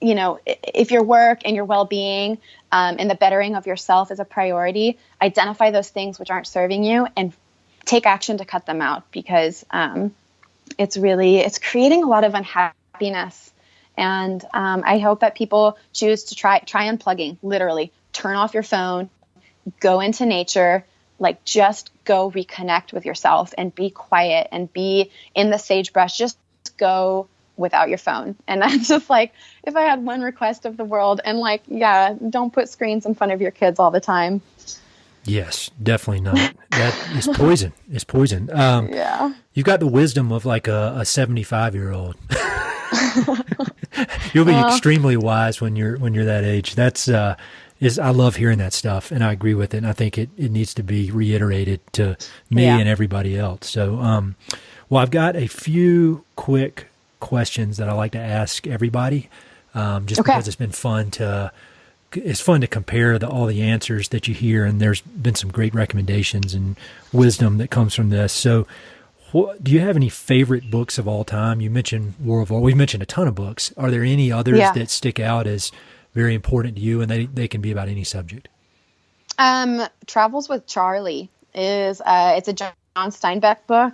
if your work and your well-being and the bettering of yourself is a priority, identify those things which aren't serving you and take action to cut them out, because it's creating a lot of unhappiness. And I hope that people choose to try unplugging, literally turn off your phone, go into nature, like just go reconnect with yourself and be quiet and be in the sagebrush. Just go without your phone. And that's just like, if I had one request of the world, and like, don't put screens in front of your kids all the time. Yes, definitely not. That is poison. It's poison. You've got the wisdom of like a 75-year-old. You'll be extremely wise when you're that age. That's I love hearing that stuff, and I agree with it. And I think it needs to be reiterated to me and everybody else. So, well, I've got a few quick questions that I like to ask everybody, because it's been fun to compare all the answers that you hear, and there's been some great recommendations and wisdom that comes from this. So, do you have any favorite books of all time? You mentioned War of Art. We've mentioned a ton of books. Are there any others that stick out as very important to you, and they can be about any subject? Travels with Charlie is it's a John Steinbeck book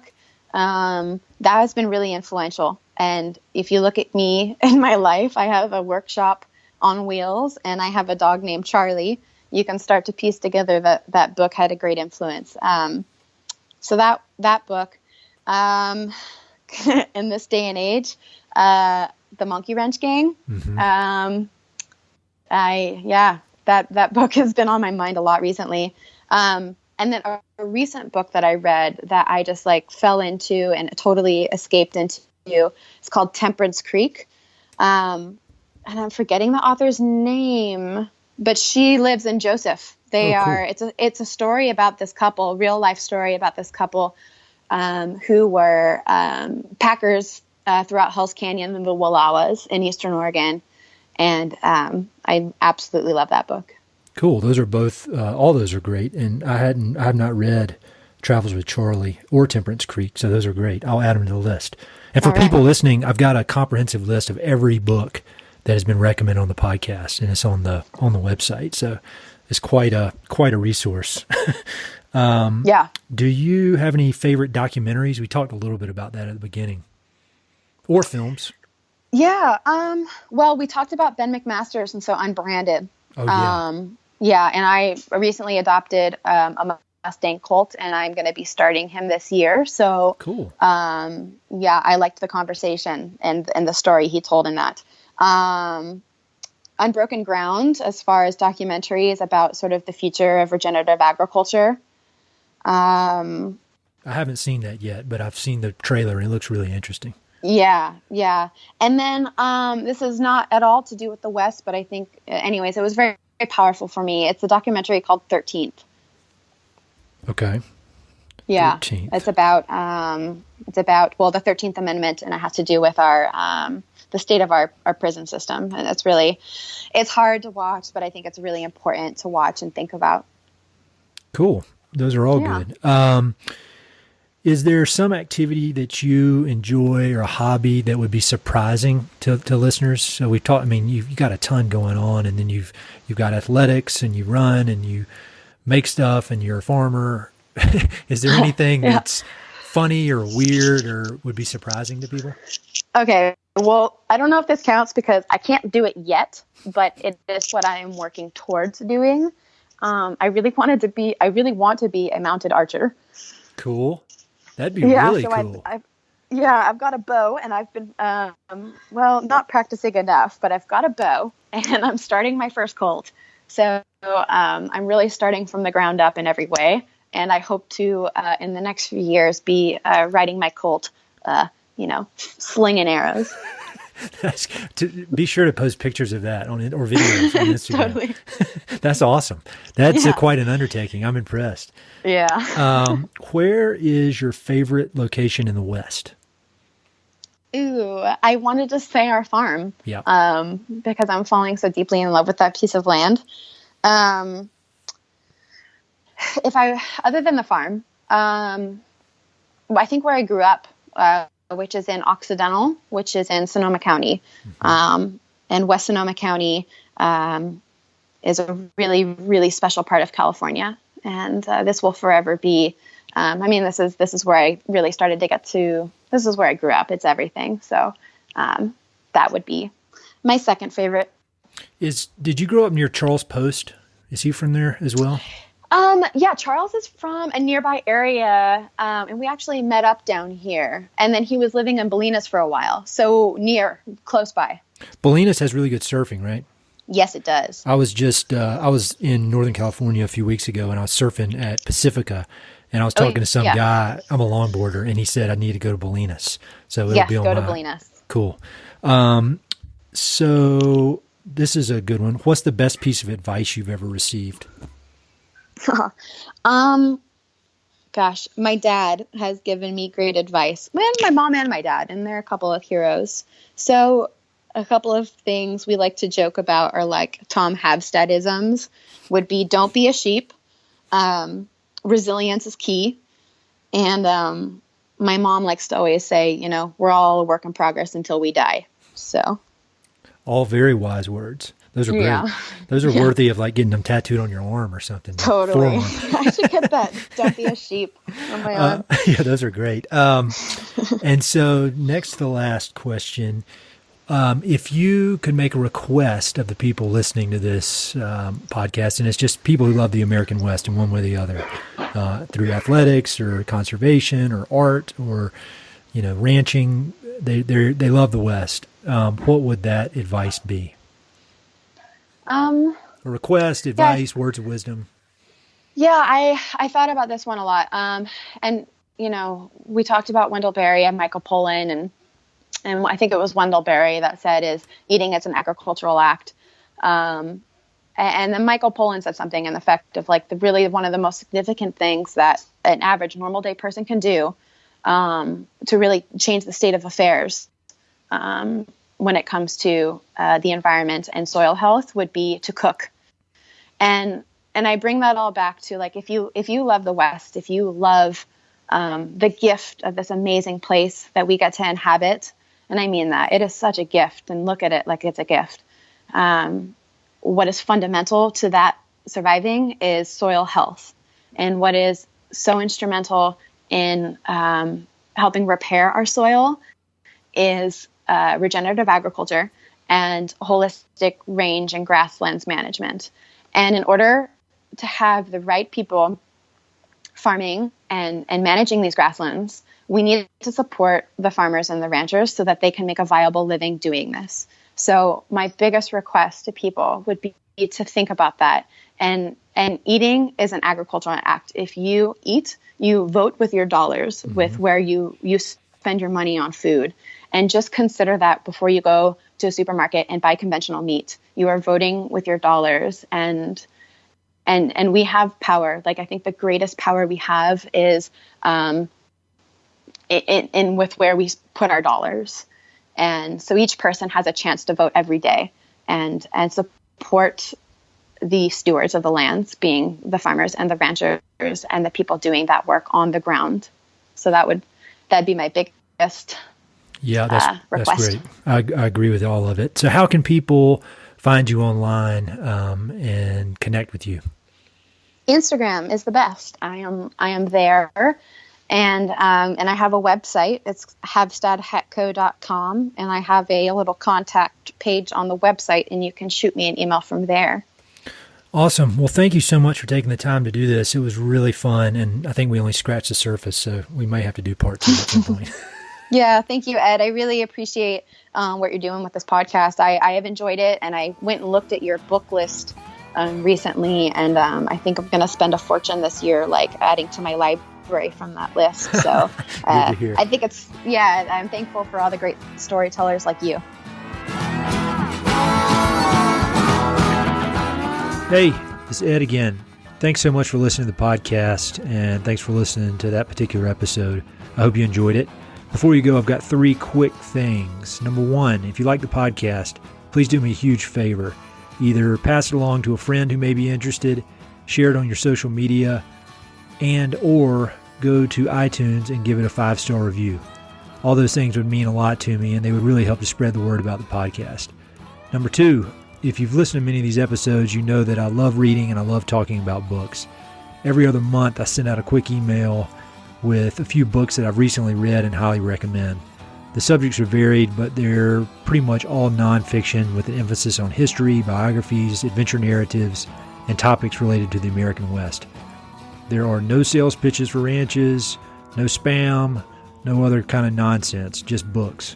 that has been really influential. And if you look at me in my life, I have a workshop on wheels, and I have a dog named Charlie. You can start to piece together that book had a great influence. So that book, in this day and age, the Monkey Wrench Gang. Mm-hmm. That book has been on my mind a lot recently. And then a recent book that I read that I just like fell into and totally escaped into, it's called Temperance Creek. And I'm forgetting the author's name, but she lives in Joseph. It's a story about this couple, real life story about this couple, who were, packers, throughout Hell's Canyon and the Wallowas in Eastern Oregon. And I absolutely love that book. Cool. Those are both, all those are great. And I have not read Travels with Charlie or Temperance Creek, so those are great. I'll add them to the list. And for people listening, I've got a comprehensive list of every book that has been recommended on the podcast, and it's on the website. So it's quite a resource. Do you have any favorite documentaries? We talked a little bit about that at the beginning, or films. Yeah. Well, we talked about Ben McMaster's, and so Unbranded. Oh, yeah. And I recently adopted a Mustang colt, and I'm going to be starting him this year. So cool. Yeah, I liked the conversation and the story he told in that. Unbroken Ground, as far as documentaries about sort of the future of regenerative agriculture. I haven't seen that yet, but I've seen the trailer and it looks really interesting. Yeah. And then this is not at all to do with the West, but I think, anyways, it was very, very powerful for me. It's a documentary called 13th. Okay. Yeah. 13th. It's about the 13th Amendment, and it has to do with the state of our prison system. And it's hard to watch, but I think it's really important to watch and think about. Cool. Those are all good. Is there some activity that you enjoy or a hobby that would be surprising to listeners? So we've talked, I mean, you've got a ton going on, and then you've got athletics, and you run, and you make stuff, and you're a farmer. Is there anything that's funny or weird or would be surprising to people? Okay. Well, I don't know if this counts because I can't do it yet, but it is what I am working towards doing. I really want to be a mounted archer. Cool. That'd be really cool. I've got a bow, and I've been, not practicing enough, but I've got a bow, and I'm starting my first colt. So I'm really starting from the ground up in every way. And I hope to, in the next few years, be riding my colt, slinging arrows. Be sure to post pictures of that or videos on Instagram. Totally. That's awesome. That's quite an undertaking. I'm impressed. Yeah. Where is your favorite location in the West? Ooh, I wanted to say our farm. Yeah. Because I'm falling so deeply in love with that piece of land. Other than the farm, I think where I grew up, which is in Occidental, which is in Sonoma County. And West Sonoma County is a really, really special part of California. And this will forever be, this is where I really started to this is where I grew up. It's everything. So that would be my second favorite. Did you grow up near Charles Post? Is he from there as well? Yeah, Charles is from a nearby area, and we actually met up down here. And then he was living in Bolinas for a while, so close by. Bolinas has really good surfing, right? Yes, it does. I was in Northern California a few weeks ago, and I was surfing at Pacifica, and I was talking to some guy. I'm a longboarder, and he said I need to go to Bolinas. So it'll be on go to Bolinas. Cool. So this is a good one. What's the best piece of advice you've ever received? Gosh, my dad has given me great advice. My mom and my dad, and they're a couple of heroes. So a couple of things we like to joke about are like Tom Havstad-isms would be, don't be a sheep. Resilience is key. And my mom likes to always say, we're all a work in progress until we die. So all very wise words. Those are great. Those are worthy of like getting them tattooed on your arm or something. Totally. I should get that. Don't be a sheep on my arm. Yeah, those are great. And so next to the last question, if you could make a request of the people listening to this podcast, and it's just people who love the American West in one way or the other, through athletics or conservation or art or, ranching, they love the West. What would that advice be? A request, advice, words of wisdom. Yeah, I thought about this one a lot. And we talked about Wendell Berry and Michael Pollan, and I think it was Wendell Berry that said is eating is an agricultural act. And then Michael Pollan said something in the effect of like really one of the most significant things that an average normal day person can do to really change the state of affairs when it comes to the environment and soil health would be to cook. And I bring that all back to like, if you love the West, if you love the gift of this amazing place that we get to inhabit, and I mean that, it is such a gift, and look at it like it's a gift. What is fundamental to that surviving is soil health. And what is so instrumental in helping repair our soil is regenerative agriculture and holistic range and grasslands management. And in order to have the right people farming and managing these grasslands, we need to support the farmers and the ranchers so that they can make a viable living doing this. So my biggest request to people would be to think about that. And eating is an agricultural act. If you eat, you vote with your dollars, with where you spend your money on food. And just consider that before you go to a supermarket and buy conventional meat. You are voting with your dollars, and we have power. Like, I think the greatest power we have is in with where we put our dollars. And so each person has a chance to vote every day and support the stewards of the lands, being the farmers and the ranchers and the people doing that work on the ground. So that'd be my biggest request. That's great. I agree with all of it. So how can people find you online and connect with you? Instagram is the best. I am there. And I have a website. It's havstadhatco.com. And I have a little contact page on the website, and you can shoot me an email from there. Awesome. Well, thank you so much for taking the time to do this. It was really fun, and I think we only scratched the surface, so we may have to do part 2 at some point. Yeah, thank you, Ed. I really appreciate what you're doing with this podcast. I have enjoyed it, and I went and looked at your book list recently, and I think I'm going to spend a fortune this year, like adding to my library from that list. So I think I'm thankful for all the great storytellers like you. Hey, it's Ed again. Thanks so much for listening to the podcast, and thanks for listening to that particular episode. I hope you enjoyed it. Before you go, I've got 3 quick things. Number 1, if you like the podcast, please do me a huge favor. Either pass it along to a friend who may be interested, share it on your social media, or go to iTunes and give it a 5-star review. All those things would mean a lot to me, and they would really help to spread the word about the podcast. Number 2, if you've listened to many of these episodes, you know that I love reading and I love talking about books. Every other month, I send out a quick email with a few books that I've recently read and highly recommend. The subjects are varied, but they're pretty much all nonfiction with an emphasis on history, biographies, adventure narratives, and topics related to the American West. There are no sales pitches for ranches, no spam, no other kind of nonsense, just books.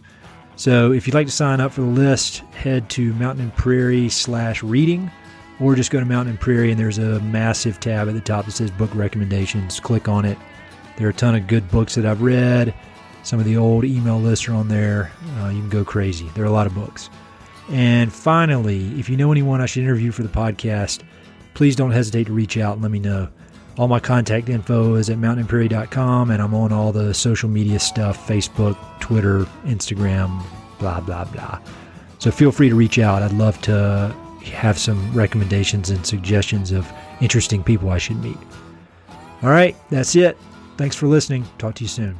So if you'd like to sign up for the list, head to Mountain and Prairie/reading, or just go to Mountain and Prairie and there's a massive tab at the top that says book recommendations. Click on it. There are a ton of good books that I've read. Some of the old email lists are on there. You can go crazy. There are a lot of books. And finally, if you know anyone I should interview for the podcast, please don't hesitate to reach out and let me know. All my contact info is at mountainandprairie.com, and I'm on all the social media stuff, Facebook, Twitter, Instagram, blah, blah, blah. So feel free to reach out. I'd love to have some recommendations and suggestions of interesting people I should meet. All right, that's it. Thanks for listening. Talk to you soon.